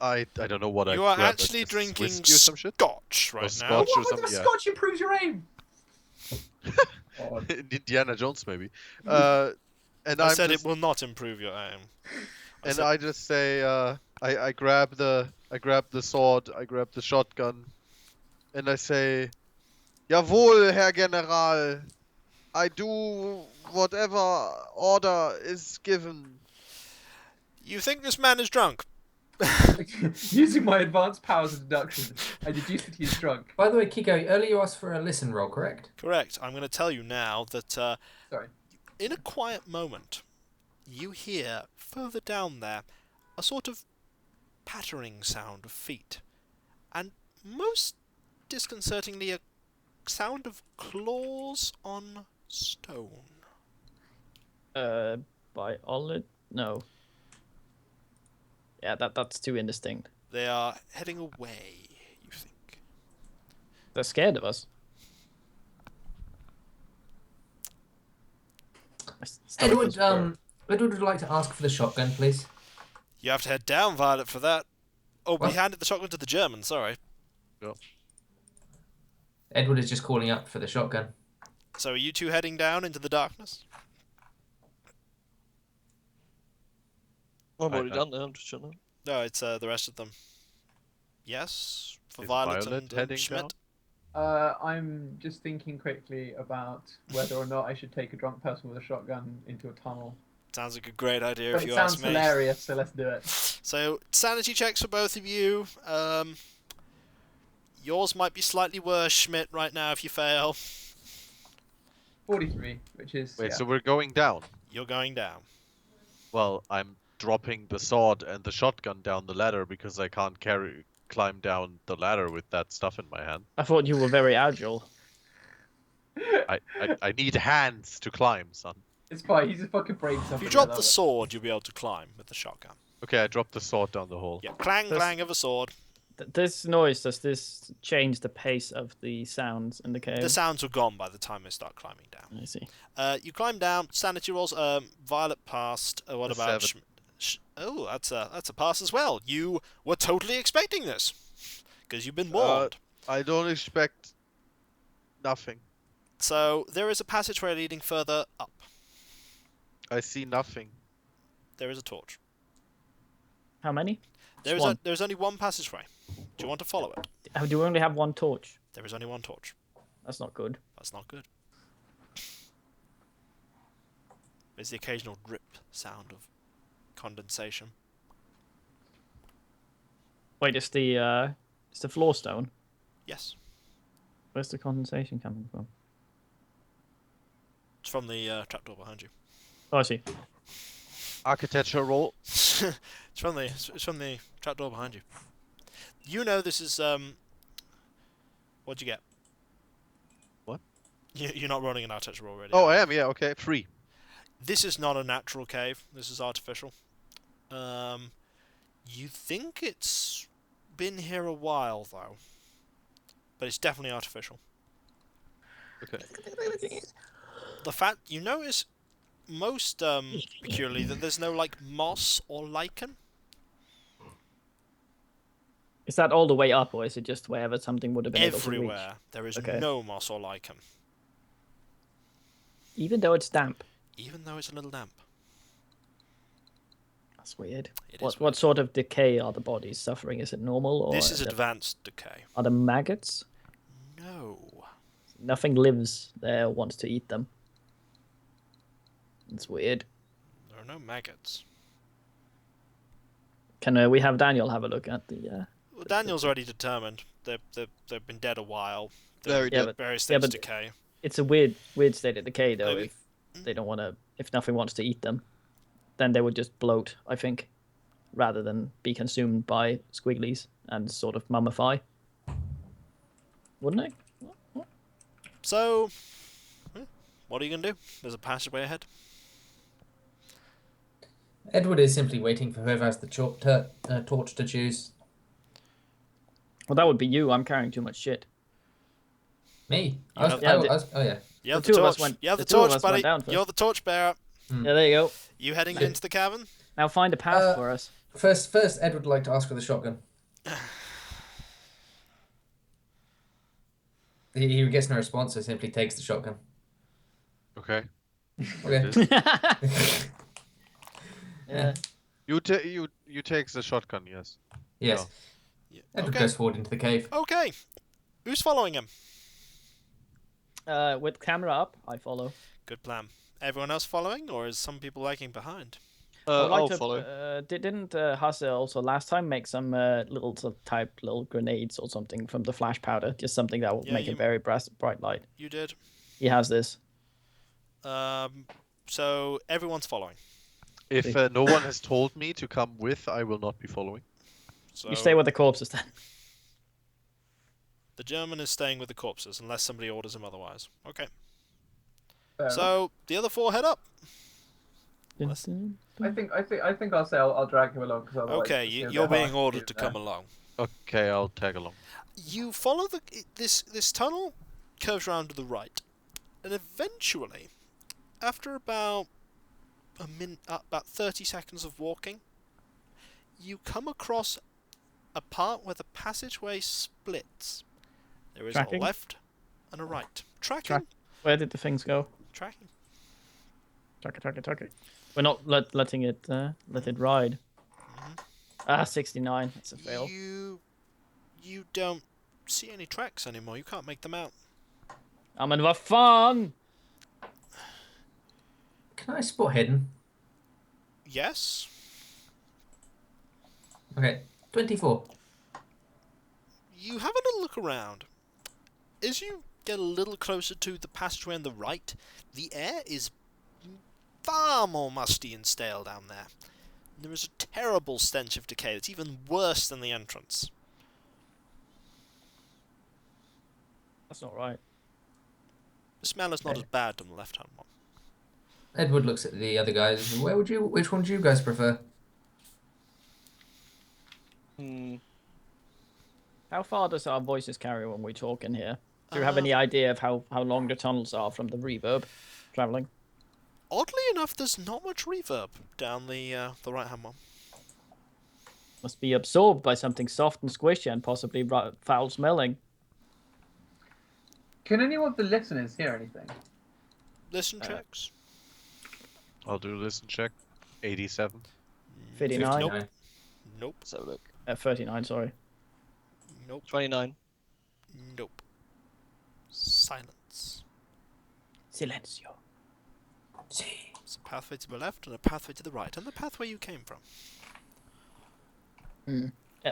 I don't know what I You are grabbed. actually Is this drinking whiskey or some shit? scotch right now. scotch. What or with the something, yeah. scotch improves your aim? God. Indiana Jones maybe. And I I'm said just, it will not improve your aim. and I just say I grab the sword, I grab the shotgun, and I say, Jawohl, Herr General. I do whatever order is given. You think this man is drunk? Using my advanced powers of deduction, I deduce that he's drunk. By the way, Kiko, earlier you asked for a listen roll, correct? Correct. I'm going to tell you now that Sorry. in a quiet moment, you hear further down there a sort of pattering sound of feet, and most disconcertingly, a sound of claws on stone. Violet? No. Yeah, that's too indistinct. They are heading away, you think. They're scared of us. Edward would like to ask for the shotgun, please. You have to head down, Violet, for that. Oh, we What? handed the shotgun to the German, sorry. Edward is just calling up for the shotgun. So are you two heading down into the darkness? I'm Right, already done there. I'm just chilling. No, it's the rest of them. Yes, for Is Violet, Violet and heading Schmidt. down? I'm just thinking quickly about whether or not I should take a drunk person with a shotgun into a tunnel. Sounds like a great idea But if it you sounds ask me. hilarious, so let's do it. So, sanity checks for both of you. Yours might be slightly worse, Schmidt, right now if you fail. 43, which is Wait, yeah. so we're going down? You're going down. Well, I'm dropping the sword and the shotgun down the ladder because I can't climb down the ladder with that stuff in my hand. I thought you were very agile. I need hands to climb, son. It's fine. He's just fucking brave. If you drop the sword, you'll be able to climb with the shotgun. Okay, I dropped the sword down the hole. Yeah, clang, That's- clang of a sword. This noise, does this change the pace of the sounds in the cave? The sounds were gone by the time they start climbing down. I see. You climb down. Sanity rolls. Violet passed. What A about? 7. Oh, that's a pass as well. You were totally expecting this because you've been warned. I don't expect nothing. So there is a passageway leading further up. I see nothing. There is a torch. How many? There's one. there's only one passageway. Do you want to follow it? Do we only have one torch? There is only one torch. That's not good. That's not good. There's the occasional drip sound of condensation. Wait, it's the floor stone. Yes, Where's the condensation coming from? it's from the trapdoor behind you. Oh, I see. Architecture roll. it's from the trapdoor behind you. You know this is What'd you get? What? You're not rolling an architecture roll already. Oh, I am. Yeah. Okay. 3. This is not a natural cave. This is artificial. You think it's been here a while though, but it's definitely artificial. Okay. The fact you notice most peculiarly that there's no like moss or lichen. Is that all the way up, or is it just wherever something would have been able to reach? Everywhere there is Okay. no moss or lichen, Even though it's damp. even though it's a little damp. That's weird. It What is what sort of decay are the bodies suffering? Is it normal or This is advanced decay. are the maggots? No. Nothing lives there or wants to eat them. It's weird. There are no maggots. Can we have Daniel have a look at the? Well, Daniel's already determined. They've been dead a while. Very Yeah, dead. but Various yeah, states but- decay. it's a weird state of decay though. Maybe. If they don't want to, if nothing wants to eat them, then they would just bloat. I think, rather than be consumed by squigglies and sort of mummify. Wouldn't they? So, what are you gonna do? There's a passageway ahead. Edward is simply waiting for whoever has the torch to choose. Well, that would be you. I'm carrying too much shit. Me? You have- Oh yeah. You have The the two of us torch. went- You have the the two of torch, us went buddy. down first. You're the torch bearer. Yeah, there you go. You heading Yeah. into the cavern? Now find a path for us. First, Edward would like to ask for the shotgun. He gets no response, so simply takes the shotgun. Okay. Okay. Yeah. You take the shotgun, yes. Yes. Yeah. Edward Okay. goes forward into the cave. Okay. Who's following him? With camera up, I follow. Good plan. Everyone else following, or is some people lagging behind? I would like I'll to, follow. Didn't Hasse also last time make some little little grenades or something from the flash powder? Just something that will Yeah, make you- a very bright light. You did. He has this. So everyone's following. If no one has told me to come with, I will not be following. So You stay with the corpses then. the German is staying with the corpses unless somebody orders him otherwise. Okay. Fair enough. So the other four head up. Unless- I think I'll say I'll drag him along because otherwise. Okay, it's gonna you're be hard being ordered to do come that. along. Okay, I'll tag along. You follow this tunnel curves around to the right, and eventually, after about about 30 seconds of walking, you come across a part where the passageway splits. There is Tracking? a left and a right. Tracking. Track. Where did the things go? Tracking. Track it. We're not letting it let it ride. 69. That's a fail. You don't see any tracks anymore. You can't make them out. Men vad fan! Can I spot hidden? Yes. Okay, 24. You have a little look around. As you get a little closer to the passageway on the right, the air is far more musty and stale down there. There is a terrible stench of decay that's even worse than the entrance. That's not right. The smell is not as bad on the left-hand one. Edward looks at the other guys. Which one do you guys prefer? How far does our voices carry when we talk in here? Do you have Uh, any idea of how long the tunnels are from the reverb traveling? Oddly enough, there's not much reverb down the right-hand one. Must be absorbed by something soft and squishy and possibly foul smelling. Can any of the listeners hear anything? Listen checks. I'll do a listen check. 87. 59? Nope. 59. Nope. Let's have a look. 39, sorry. Nope. 29. Nope. Silence. Silencio. There's a pathway to the left and a pathway to the right, and the pathway you came from.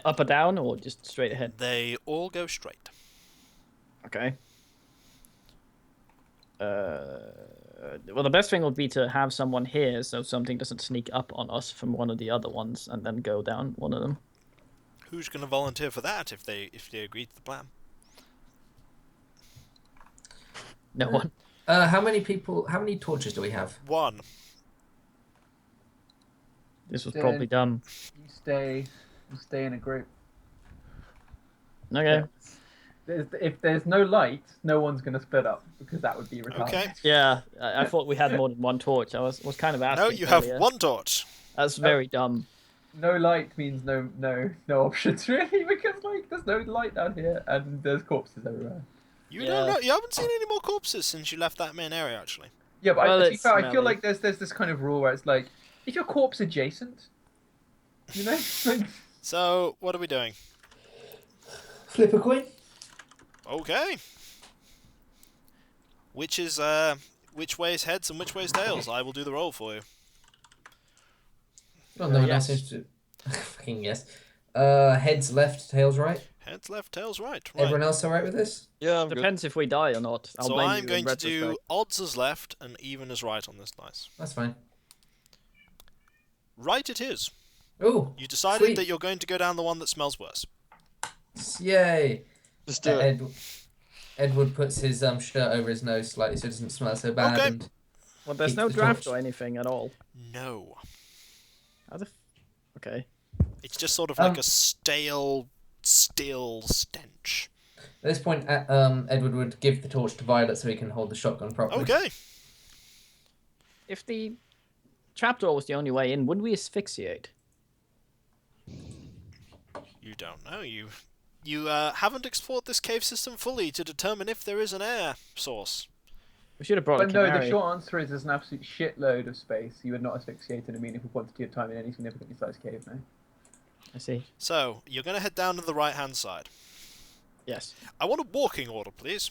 Up or down or just straight ahead? They all go straight. Okay. Well, the best thing would be to have someone here so something doesn't sneak up on us from one of the other ones and then go down one of them. Who's going to volunteer for that if they agree to the plan? No one. How many torches do we have? One. This was Dead. probably dumb. You stay in a group. Okay. If there's no light, no one's gonna split up because that would be retarded. Okay. Yeah, I thought we had more than one torch. I was kind of asking. No, you have earlier. one torch. That's very dumb. No light means no options really because like there's no light down here and there's corpses everywhere. You Yeah. don't know. You haven't seen any more corpses since you left that main area, actually. Yeah, but Well, to be it's fair, I feel smelly. like there's this kind of rule where it's like if you're corpse adjacent, You know? Like, So, what are we doing? Flip a coin. Okay. Which way is heads and which way is tails? I will do the roll for you. Well, no one else yes. seems to. Fucking yes. Heads left, tails right. Heads left, tails right. Right. Everyone else alright with this? Yeah, I'm good. Depends if we die or not. I'll So blame I'm you in going to do retrospect. odds as left and even as right on this dice. That's fine. Right it is. Oh, You decided sweet. that you're going to go down the one that smells worse. Yay! Just do it. Edward puts his shirt over his nose slightly so it doesn't smell so bad. Okay. And Well, there's keep no the draft torch. or anything at all. No. How the okay. It's just sort of like a stale, still stench. At this point, Edward would give the torch to Violet so he can hold the shotgun properly. Okay. If the trapdoor was the only way in, wouldn't we asphyxiate? You don't know. You haven't explored this cave system fully to determine if there is an air source. We should have brought but a no, the canary. short answer is there's an absolute shitload of space. You would not asphyxiate in a meaningful quantity of time in any significantly sized cave, no? I see. So, you're going to head down to the right-hand side. Yes. I want a walking order, please.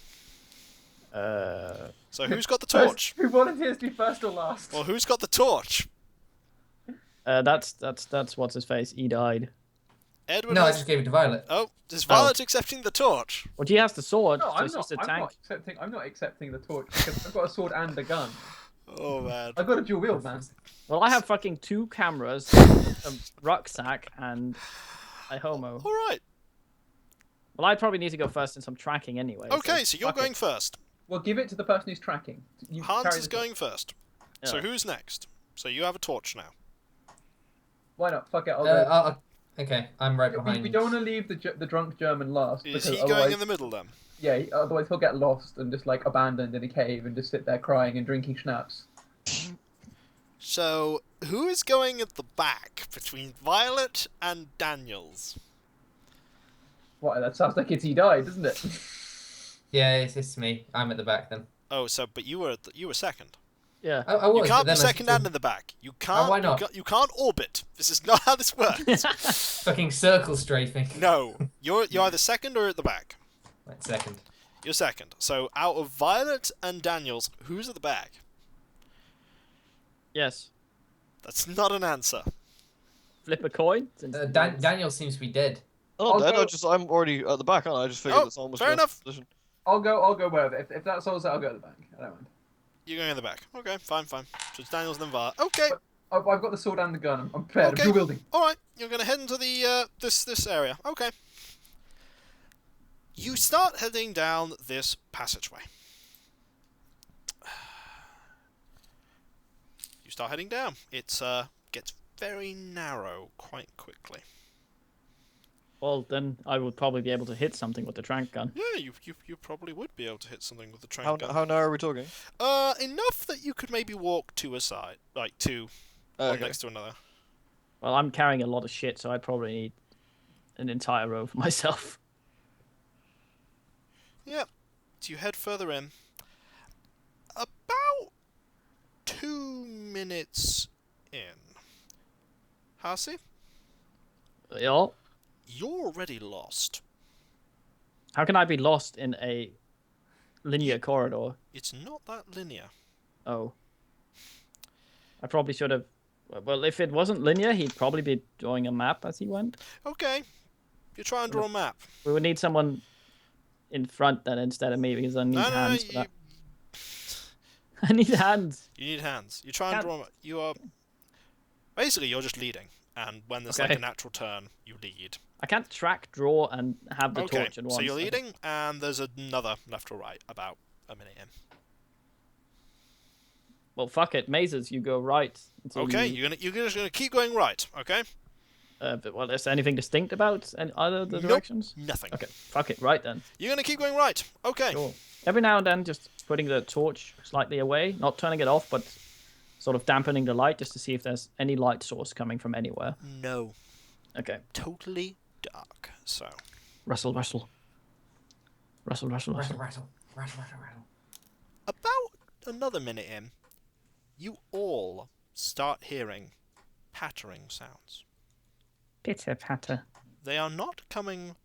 Uh, So who's got the torch? Who volunteers to be first or last? Or who's got the torch? that's what's his face. He died. Edward No, I has... just gave it to Violet. Oh, is Violet accepting the torch? Well, he has the sword. No, so I'm it's not. just a I'm tank. not accepting. I'm not accepting the torch because I've got a sword and a gun. Oh, man. I've got a dual wield, man. Well, I have fucking 2 cameras, a rucksack, and a homo. All right. Well, I probably need to go first since I'm tracking anyway. Okay, so you're fuck going it. first. Well, give it to the person who's tracking. You Hans carry is the- going first. So Yeah. who's next? So you have a torch now. Why not? Fuck it. I'll go. Okay, I'm right We behind. don't want to leave the drunk German last. Is because he going otherwise- in the middle then? Yeah, otherwise he'll get lost and just like abandoned in a cave and just sit there crying and drinking schnapps. So who is going at the back between Violet and Daniels? What? That sounds like he died, doesn't it? Yeah, it's me. I'm at the back then. Oh, so but you were second. Yeah. I was, You can't but be then I second still- and in the back. You can't. why not? You can't orbit. This is not how this works. Fucking circle strafing. No, you're either second or at the back. Right, second. You're second. So out of Violet and Daniels, who's at the back? Yes. That's not an answer. Flip a coin. since- Daniel seems to be dead. Oh, I'll dead. go- I'm already at the back, aren't I? I just figured Oh, that someone was fair first enough. position. I'll go wherever. If that solves it, I'll go to the bank. I don't mind. You're going in the back. Okay, fine. So it's Daniels and then Violet. Okay, I've got the sword and the gun. I'm prepared. Okay. I'm dual wielding. all right. You're gonna head into the this area. Okay. You start heading down this passageway. You start heading down. It gets very narrow quite quickly. Well, then I would probably be able to hit something with the trank gun. Yeah, you probably would be able to hit something with the train gun. How narrow are we talking? Enough that you could maybe walk two aside, like two, one Okay. next to another. Well, I'm carrying a lot of shit, so I probably need an entire row for myself. Yeah. So you head further in. About 2 minutes in. Hasi, Yeah. you're already lost. How can I be lost in a linear corridor? It's not that linear. Oh. I probably should have. Well, if it wasn't linear, he'd probably be drawing a map as he went. Okay. You try and draw a map. We would need someone in front then instead of me because I need No, hands for you, that. I need hands. you need hands. You try and Can't- draw a map. You are... Basically, you're just leading. And when there's like Okay. a natural turn, you lead. I can't track, draw, and have the Okay, torch at once. so you're leading, and there's another left or right about a minute in. Well, fuck it. Mazes, you go right. Until Okay, You, you're just gonna keep going right, okay? but, well, is there anything distinct about any other the Nope. directions? Nothing. Okay, fuck it. Right then. You're gonna keep going right. Okay. Sure. Every now and then, just putting the torch slightly away, not turning it off, but sort of dampening the light just to see if there's any light source coming from anywhere. No. Okay. Totally dark. So. Rustle, rustle. Rustle, rustle, rustle. Rattle, rattle, rattle, rattle. About another minute in, you all start hearing pattering sounds. Pitter-patter. They are not coming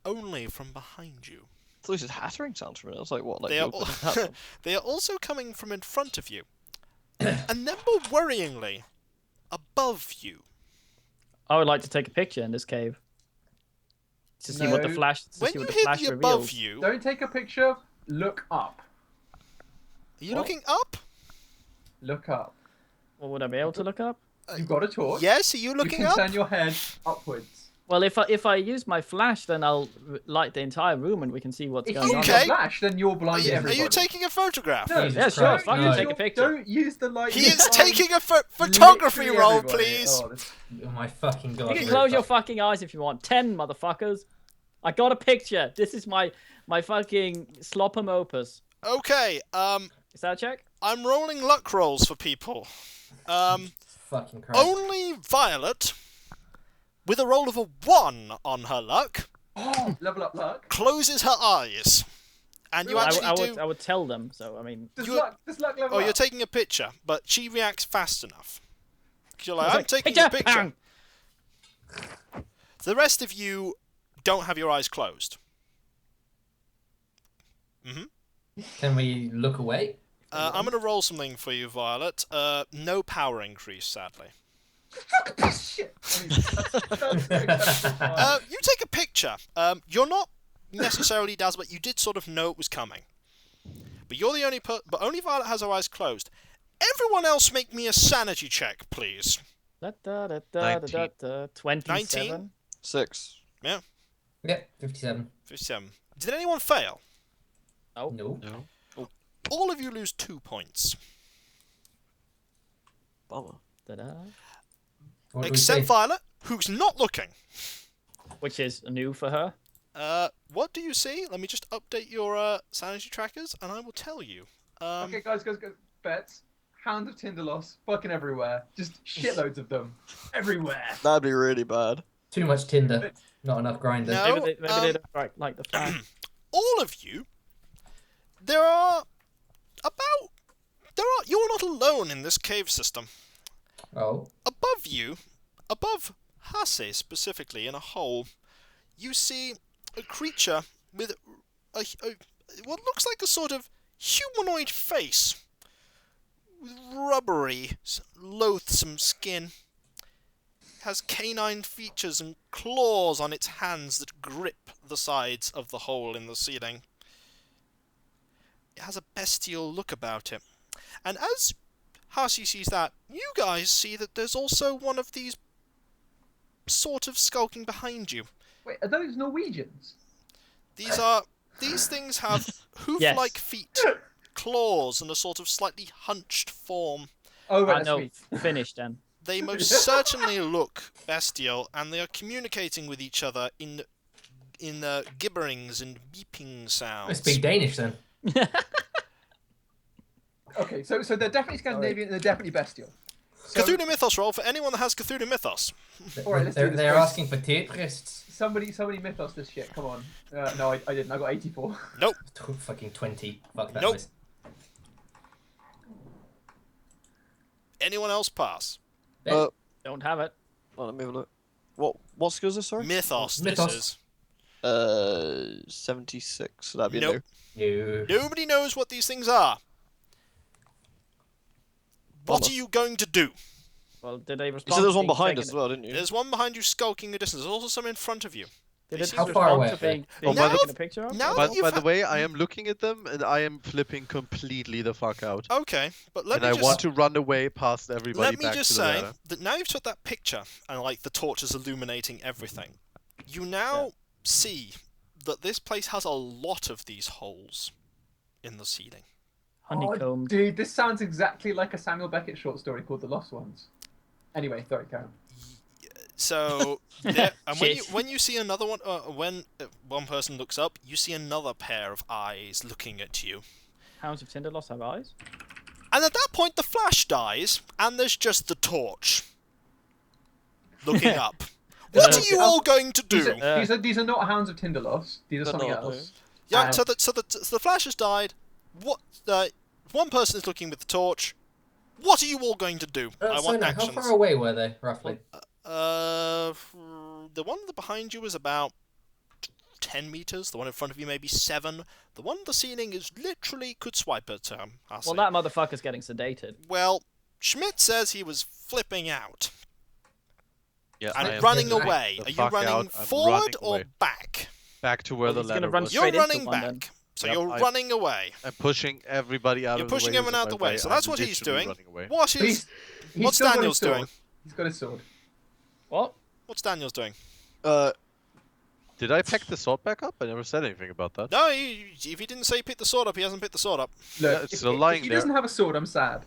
only from behind you. I thought this is hattering sounds from it. I was like, what? Like They are, open hat them? they are also coming from in front of you. And then more worryingly, above you. I would like to take a picture in this cave. To see what the No. flash, to When see you what the hit flash the above reveals. you, are Don't take a picture. Look up. you What? looking up? Look up. Well, would I be able to look up? You've got a torch. Yes, are you You looking can up? turn your head upwards. Well, if I use my flash, then I'll light the entire room and we can see what's If going you on. use Okay. a flash, then you're Are blind you, are everybody. you taking a photograph? No, Jesus Yeah, sure, Christ, fuck no. you, take a picture. Don't use the light. He to is blind taking a photography literally roll, everybody. please. Oh, this- Oh my fucking god. You can close your fucking eyes if you want. 10, motherfuckers. I got a picture. This is my fucking slopum opus. Okay, Is that a check? I'm rolling luck rolls for people. Fucking Christ. Only Violet, with a roll of a 1 on her luck, Oh, level up luck. closes her eyes. And you Well, actually I would tell them. So I mean, Does You- luck level Oh, up? you're taking a picture, but she reacts fast enough. 'Cause you're like, it's I'm like, taking picture, a picture. bang! The rest of you don't have your eyes closed. Can we look away? I'm going to roll something for you, Violet. No power increase, sadly. Shit. I mean, that's very fine. You take a picture. You're not necessarily dazzled, but you did sort of know it was coming. But you're the only but only Violet has her eyes closed. Everyone else make me a sanity check, please. 27. 19? 6. Yeah, 57. 57. Did anyone fail? Oh, No. All of you lose 2 points. Bummer. Ta-da. What do we Except say? Violet, who's not looking. Which is new for her. What do you see? Let me just update your sanity trackers, and I will tell you. Okay, guys. Bets. Hound of Tinderloss. Fucking everywhere. Just shitloads of them. Everywhere. That'd be really bad. Too much Tinder. Not enough grinder. No. Maybe they don't like the flash. All of you, you're not alone in this cave system. Oh. Above you, above Hase specifically in a hole, you see a creature with what looks like a sort of humanoid face, with rubbery, loathsome skin. Has canine features and claws on its hands that grip the sides of the hole in the ceiling. It has a bestial look about it. And as Hasi sees that, you guys see that there's also one of these sort of skulking behind you. Wait, are those Norwegians? These things have hoof-like feet, claws, and a sort of slightly hunched form. Oh, I right, know. sweet. Finish then. They most certainly look bestial, and they are communicating with each other in gibberings and beeping sounds. Let's speak Danish then. Okay, so they're definitely Scandinavian and they're definitely bestial. So, Cthulhu Mythos roll for anyone that has Cthulhu Mythos. All right, let's do this, They're boys. asking for Tetris. Somebody mythos this shit. Come on. No, I didn't. I got 84. Nope. Fucking 20. Fuck that Nope. noise. Anyone else pass? Yeah. Don't have it. Oh, let me have a look. What skill is this, sorry? Mythos. Mythos. This is. 76. So that'd be Nope. You. Nobody knows what these things are. What Bummer. are you going to do? Well, did they You respond? said there was to one being behind taken- us as well, didn't you? There's one behind you skulking in the distance. There's also some in front of you. Did They it seem How to far respond away to are they? being Oh, by the- taken a picture of? now By, that you've by the had- way, I am looking at them and I am flipping completely the fuck out. Okay, but let And me I just... want to run away past everybody Let me back just to the say ladder. that now you've took that picture and like the torch is illuminating everything, you now see that this place has a lot of these holes in the ceiling. Honeycomb. Dude, this sounds exactly like a Samuel Beckett short story called The Lost Ones. Anyway, sorry, Karen. So, and Shit. when you see another one, when one person looks up, you see another pair of eyes looking at you. Hounds of Tinderloss have eyes. And at that point, the flash dies, and there's just the torch looking up. What are you all going to do? These are not Hounds of Tinderloss. These are They're something not, else. Yeah, so the flash has died. What? One person is looking with the torch. What are you all going to do? I want How actions. far away were they, roughly? The one behind you is about 10 meters. The one in front of you maybe 7. The one on the ceiling is literally could swipe it. Hussy. Well, that motherfucker's getting sedated. Well, Schmidt says he was flipping out Yeah, and I am running flipping away. the Are you fuck running out. I'm forward running or away. back? Back to where Well, the he's gonna ladder run was. You're straight into running one, back. then. So Yep, you're I- running away. I'm pushing everybody out You're of the way. pushing everyone who's out in the my way. So that's what he's literally doing. running away. What is... He's What's still got his Daniel's sword. doing? He's got his sword. What? What's Daniel's doing? Did I pick the sword back up? I never said anything about that. No, if he didn't say pick the sword up, he hasn't picked the sword up. Look, Yeah, it's still lying if he there. doesn't have a sword, I'm sad.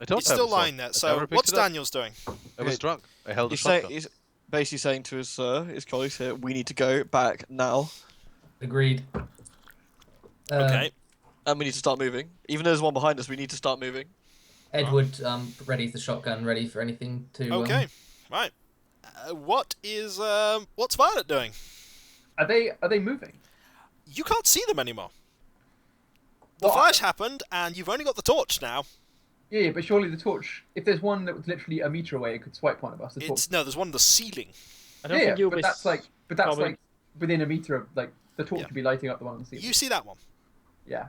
I don't He's have still a sword. lying there. I So never picked what's it up. Daniel's doing? I was drunk. I held a He's, saying, shotgun. he's basically saying to his colleagues here, we need to go back now, Agreed. Okay. and we need to start moving. Even though there's one behind us, we need to start moving. Edward, ready the shotgun, ready for anything to. Okay. Right. What's Violet doing? Are they moving? You can't see them anymore. The What? flash happened, and you've only got the torch now. Yeah, but surely the torch. If there's one that was literally a meter away, it could swipe one of us. The torch. There's one on the ceiling. I don't Yeah, think you'll but be. that's probably- like within a meter of like the torch Yeah. would be lighting up the one on the ceiling. You see that one. Yeah.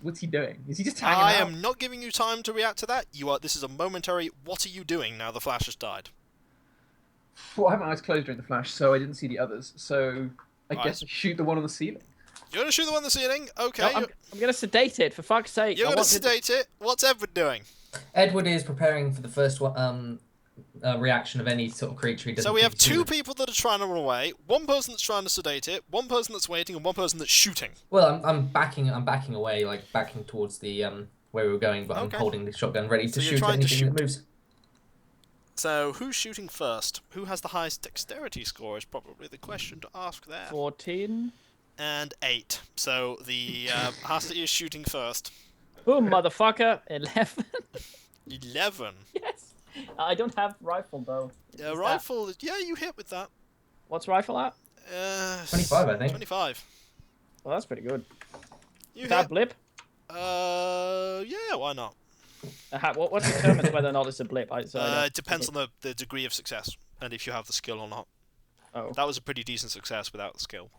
What's he doing? Is he just hanging I out? am not giving you time to react to that. This is a momentary. What are you doing now? The flash has died. Well, I had my eyes closed during the flash, so I didn't see the others. So I Right. guess I shoot the one on the ceiling. You're gonna shoot the one on the ceiling. Okay. No, I'm gonna sedate it for fuck's sake. You're I gonna want it to- sedate it. What's Edward doing? Edward is preparing for the first one, reaction of any sort of creature he doesn't. So we have think is two good. people that are trying to run away. One person that's trying to sedate it. One person that's waiting, and one person that's shooting. Well, I'm backing away, like backing towards the where we were going, but Okay. I'm holding the shotgun ready So to you're shoot trying to anything shoot. that moves. So who's shooting first? Who has the highest dexterity score is probably the question to ask there. 14. And 8. So the Hussy is shooting first. Boom, motherfucker. 11. 11. Yes. I don't have rifle though. Is that- Rifle. Yeah, you hit with that. What's rifle at? 25, I think. 25. Well, that's pretty good. You Is that hit. blip? Yeah, why not? What determines whether or not it's a blip? It depends on the degree of success and if you have the skill or not. Oh, That was a pretty decent success without the skill.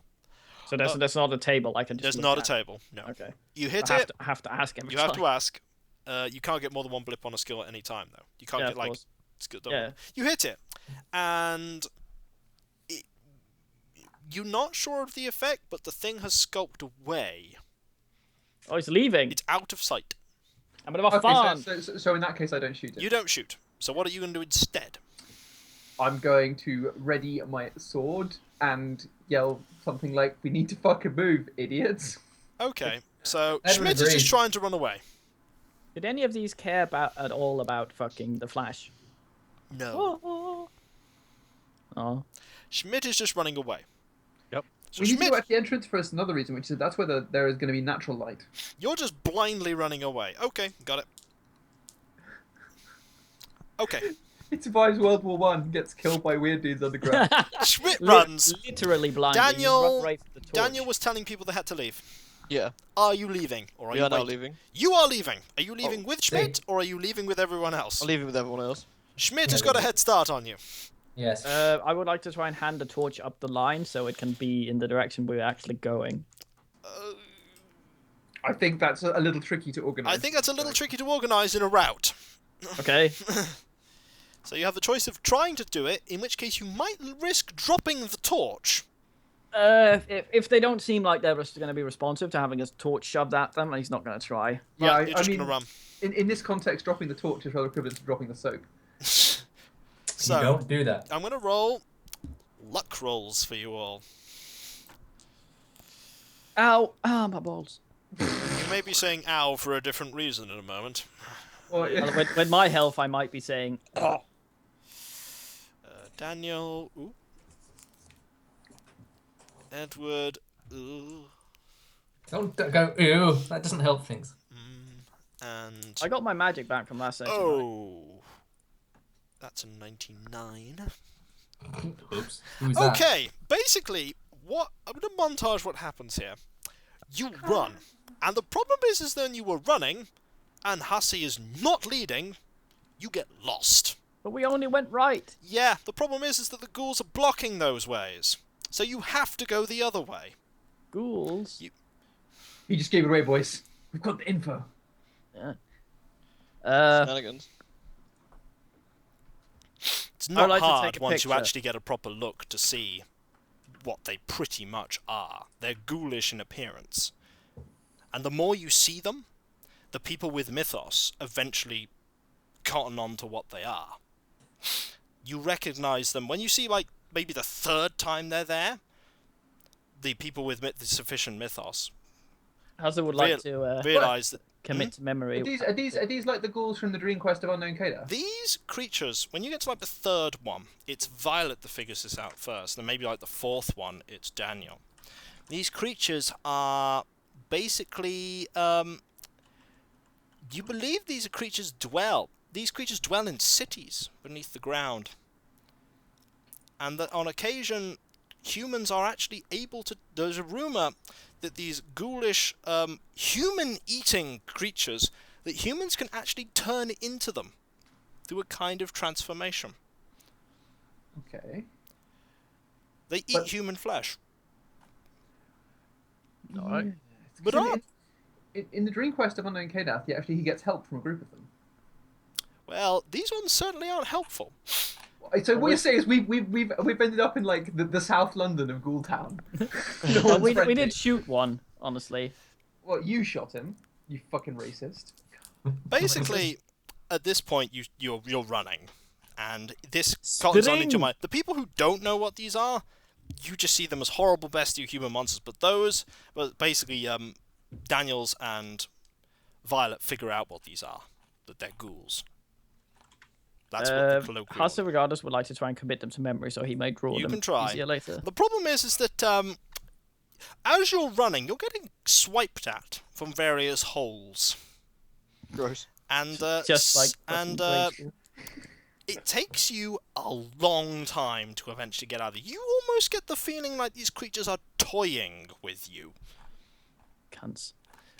so there's not a table I can just. There's look not a at. table. No. Okay. You hit I it. have to ask every You have time. to ask. You can't get more than one blip on a skill at any time, though. You can't Yeah, get of like course. skill. Yeah. You hit it, and you're not sure of the effect, but the thing has sculpted away. Oh, he's leaving. It's out of sight. I'm gonna have Okay, fun. so in that case, I don't shoot it. You don't shoot. So what are you going to do instead? I'm going to ready my sword and yell something like, "We need to fucking move, idiots!" Okay. So Edward Schmidt is agreed. just trying to run away. Did any of these care at all about fucking the Flash? No. Oh. Schmidt is just running away. Yep. So We need to Schmidt, go at the entrance for another reason, which is that's where there is going to be natural light. you're just blindly running away. Okay, got it. Okay. It survives World War One, gets killed by weird dudes underground. Schmidt runs. Literally blind. Daniel- Right for the torch. Daniel was telling people they had to leave. Yeah, Are you leaving, or are we you are now waiting? leaving. You are leaving. Are you leaving with see. Schmidt, or are you leaving with everyone else? I'm leaving with everyone else. Schmidt has got a head start on you. Yes. I would like to try and hand the torch up the line so it can be in the direction we're actually going. I think that's a little tricky to organize. I think that's a little tricky to organise in a route. Okay. So you have the choice of trying to do it, in which case you might risk dropping the torch. If they don't seem like they're just going to be responsive to having a torch shoved at them, he's not going to try. Yeah, Right, I you're just mean, going to run. in this context, dropping the torch is rather equivalent to dropping the soap. you So don't do that. I'm going to roll luck rolls for you all. Ow! Ah, my balls. You may be saying "ow" for a different reason in a moment. Well, Well, with my health, I might be saying, oh. Daniel. Ooh. Edward. Ooh. Don't go. Ew, that doesn't help things. And I got my magic back from last session. right? oh, that's a 99. Oops. Who's that? Okay, basically, I'm gonna montage what happens here. You run, and the problem is then you were running, and Hussy is not leading. You get lost. But we only went right. Yeah, the problem is that the ghouls are blocking those ways. So you have to go the other way. Ghouls. You just gave it away, boys. We've got the info. Yeah. Shenanigans. It's not like to hard take a once you picture. actually get a proper look to see what they pretty much are. They're ghoulish in appearance. And the more you see them, the people with mythos eventually cotton on to what they are. You recognize them when you see, like, maybe the third time they're there. The people with sufficient mythos Hazard would like to realize that commit to memory. Are these like the ghouls from the Dream Quest of Unknown Keda? these creatures, when you get to like the third one, it's Violet that figures this out first, and maybe like the fourth one, it's Daniel. These creatures are basically, you believe these creatures dwell in cities beneath the ground, and that on occasion humans are actually able to. There's a rumor that these ghoulish, human-eating creatures, that humans can actually turn into them through a kind of transformation. Okay. They eat But- human flesh. Alright. But in the Dream Quest of Unknown Keda, he gets help from a group of them. well, these ones certainly aren't helpful. So what you're saying is we've ended up in like the South London of Ghoul Town. No Well, one's we friendly. did shoot one, honestly. Well, you shot him, you fucking racist. Basically, at this point, you're running, and this cottons on into Spring. the people who don't know what these are. You just see them as horrible, bestial human monsters. But basically, Daniels and Violet figure out what these are. That they're ghouls. That's what the colloquial. Hazard, regardless, would like to try and commit them to memory, so he may draw You them can try. easier later. The problem is that as you're running, you're getting swiped at from various holes, Gross. and Just like and fucking Grayskull. it takes you a long time to eventually get out of it. You almost get the feeling like these creatures are toying with you Cunts.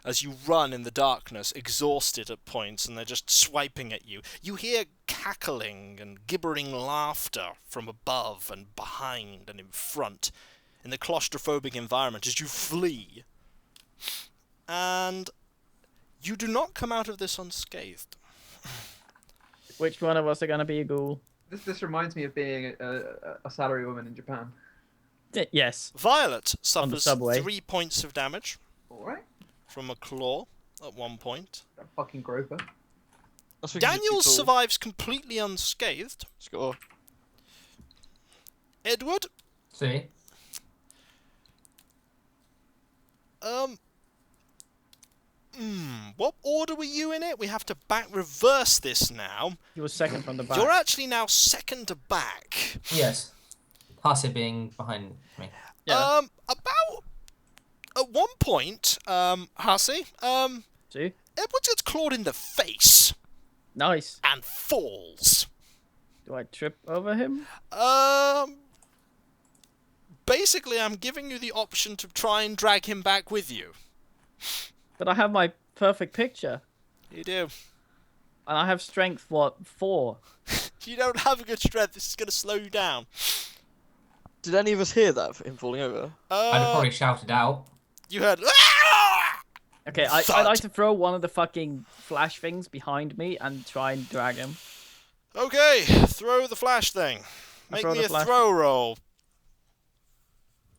as you run in the darkness, exhausted at points, and they're just swiping at you. You hear cackling and gibbering laughter from above and behind and in front in the claustrophobic environment as you flee. And you do not come out of this unscathed. Which one of us are going to be a ghoul? This reminds me of being a salary woman in Japan. Yes. Violet On the suffers subway. 3 points of damage All right, from a claw at one point. that fucking groper. That's because you're too Daniel tall. survives completely unscathed. Score. Edward, See? what order were you in it? We have to reverse this now. He was second from the back. You're actually now second to back. Yes. Hasi being behind me. Yeah. About at one point, Hussey, See? Edward gets clawed in the face Nice. and falls. Do I trip over him? Basically, I'm giving you the option to try and drag him back with you. But I have my perfect picture. You do. And I have strength, what, 4? You don't have a good strength. This is going to slow you down. Did any of us hear that for him falling over? I'd have probably shouted out. You heard. "Ah!" Okay, I'd Thud. like to throw one of the fucking flash things behind me and try and drag him. Okay, throw the flash thing. Make throw me the a flash. throw roll.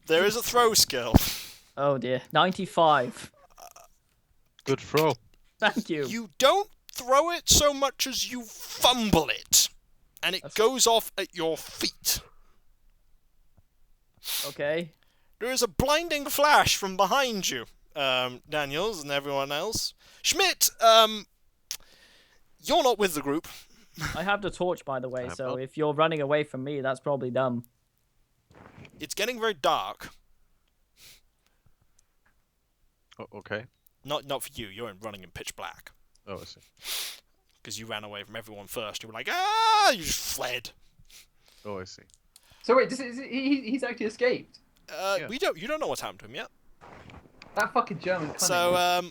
There is a throw skill. Oh dear. 95. Good throw. Thank you. You don't throw it so much as you fumble it, and it goes off at your feet. Okay. There is a blinding flash from behind you, Daniels and everyone else. Schmidt, you're not with the group. I have the torch, by the way, I'm so not. if you're running away from me, that's probably dumb. It's getting very dark. Oh, okay. Not for you. You're running in pitch black Oh, I see. because you ran away from everyone first. You were like, ah! You just fled. Oh, I see. So wait, he's actually escaped. Yeah. You don't know what's happened to him yet. That fucking German. Cunning. So,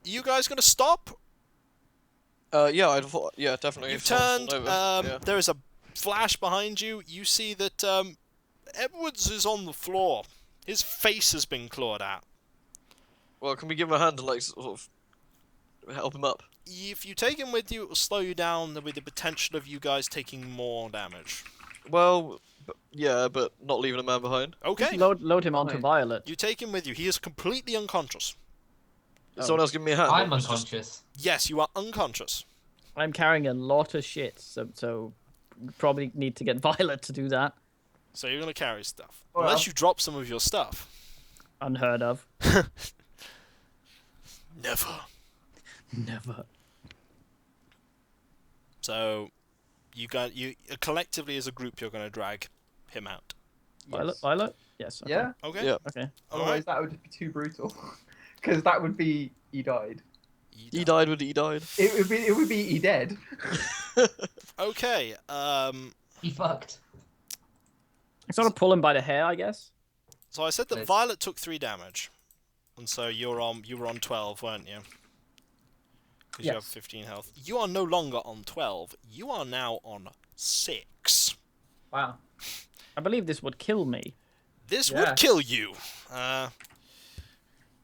you guys gonna stop? Yeah, I'd thought. Yeah, definitely. You've if someone turned. falls over, There is a flash behind you. You see that Edwards is on the floor. His face has been clawed out. Well, can we give him a hand to like sort of help him up? If you take him with you, it will slow you down with the potential of you guys taking more damage. Well, yeah, but not leaving a man behind. Okay. Load him onto Fine. Violet. You take him with you. He is completely unconscious. Is someone else giving me a hand? I'm Or it's just- unconscious. Yes, you are unconscious. I'm carrying a lot of shit, so we probably need to get Violet to do that. So you're going to carry stuff. Well- Unless you drop some of your stuff. Unheard of. Never. Never. So you collectively as a group you're going to drag him out. Violet? Yes. Violet? Yes. Okay. Yeah. Okay? Yeah. Okay. Otherwise, Alright. that would just be too brutal. Because that would be he died. He died when he died. It would be he dead. Okay. He fucked. I sort of pull him by the hair, I guess. So I said that Nice. Violet took 3 damage. And so you were on 12, weren't you? Because you have Yes. 15 health. You are no longer on 12. You are now on 6. Wow. I believe this would kill me. This Yeah. would kill you.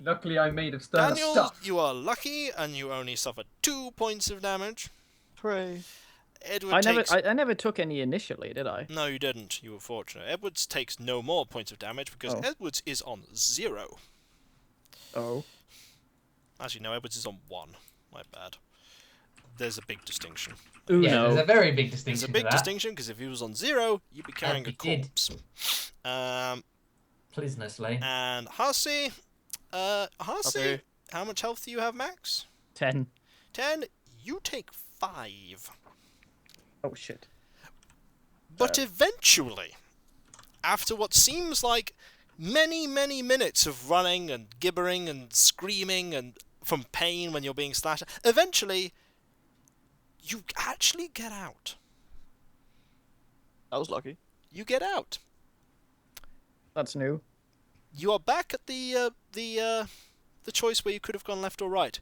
Luckily, I'm made of sterner Daniel, stuff. you are lucky and you only suffer 2 points of damage. Hooray. Edward I takes... never took any initially, did I? No, you didn't. You were fortunate. Edwards takes no more points of damage because Oh. Edwards is on 0. Oh. Actually, no, Edwards is on 1. My bad. There's a big distinction. Uno. Yeah, there's a very big There's distinction a big to that. distinction because if he was on 0, you'd be carrying a he did. corpse. Please no slay. And Harsey, Okay. how much health do you have, Max? 10. 10. You take 5. Oh shit. But eventually, after what seems like many, many minutes of running and gibbering and screaming and from pain when you're being slashed, eventually, you actually get out. I was lucky. You get out. That's new. You are back at the choice where you could have gone left or right.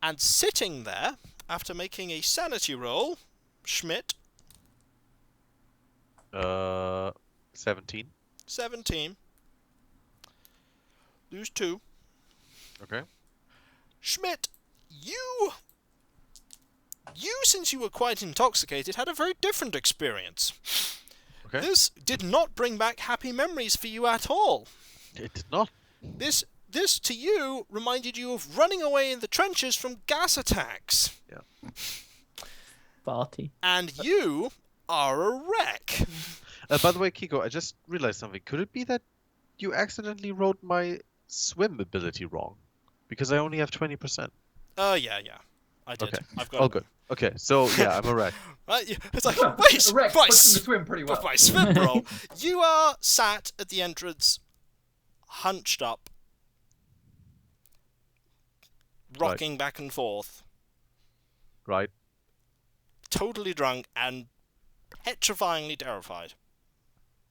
And sitting there, after making a sanity roll, Schmidt, 17. 17. Lose 2. Okay. Schmidt, you, since you were quite intoxicated, had a very different experience. Okay. This did not bring back happy memories for you at all. It did not. This to you reminded you of running away in the trenches from gas attacks. Party. And you are a wreck. By the way, Kiko, I just realized something. Could it be that you accidentally wrote my swim ability wrong? Because I only have 20%. Yeah. I did. Okay. I've got Oh, good. Okay, so yeah, I'm a wreck. Right, yeah, it's like, wait, A wreck by, puts him to swim pretty well. by swim roll. You are sat at the entrance, hunched up, rocking back and forth, Right? totally drunk and petrifyingly terrified.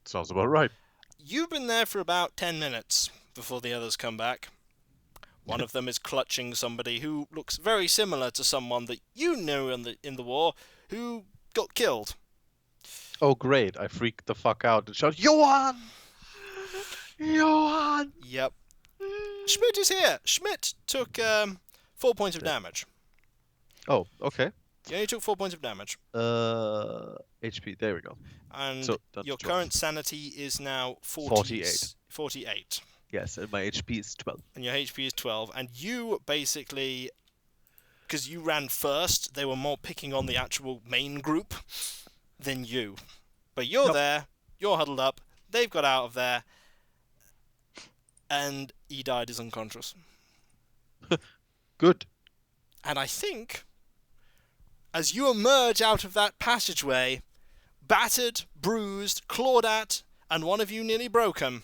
Sounds about right. You've been there for about 10 minutes before the others come back. One of them is clutching somebody who looks very similar to someone that you knew in the war who got killed. Oh, great. I freaked the fuck out and shout, Johan! Johan! Yep. Schmidt is here. Schmidt took 4 points of damage. Oh, okay. You only took 4 points of damage. HP, there we go. And So, that's your 12. current sanity is now 48. 48. Yes, and my HP is 12. And your HP is 12. And you basically, because you ran first, they were more picking on the actual main group than you. But you're there, you're huddled up, they've got out of there, and E-Died is unconscious. Good. And I think, as you emerge out of that passageway, battered, bruised, clawed at, and one of you nearly broken,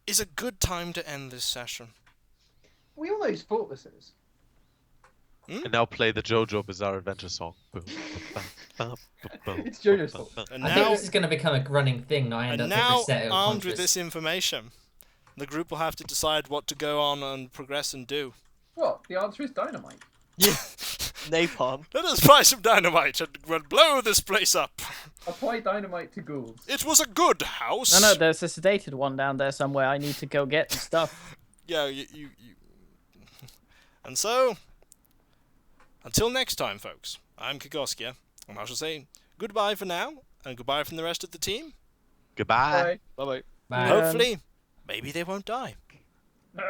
is a good time to end this session. We all know whose fault this is. And now play the JoJo Bizarre Adventure song. It's JoJo's fault. And I think now, this is going to become a running thing. I end and up every now set armed with unconscious. this information, the group will have to decide what to go on and progress and do. What? The answer is dynamite. Napalm. Let us buy some dynamite and we'll blow this place up. Apply dynamite to ghouls. It was a good house. No, there's a sedated one down there somewhere. I need to go get the stuff. Yeah, you. And so, until next time, folks, I'm Kikoskia, and I shall say goodbye for now, and goodbye from the rest of the team. Goodbye. Bye. Bye bye. Bye. Hopefully, maybe they won't die. Bye.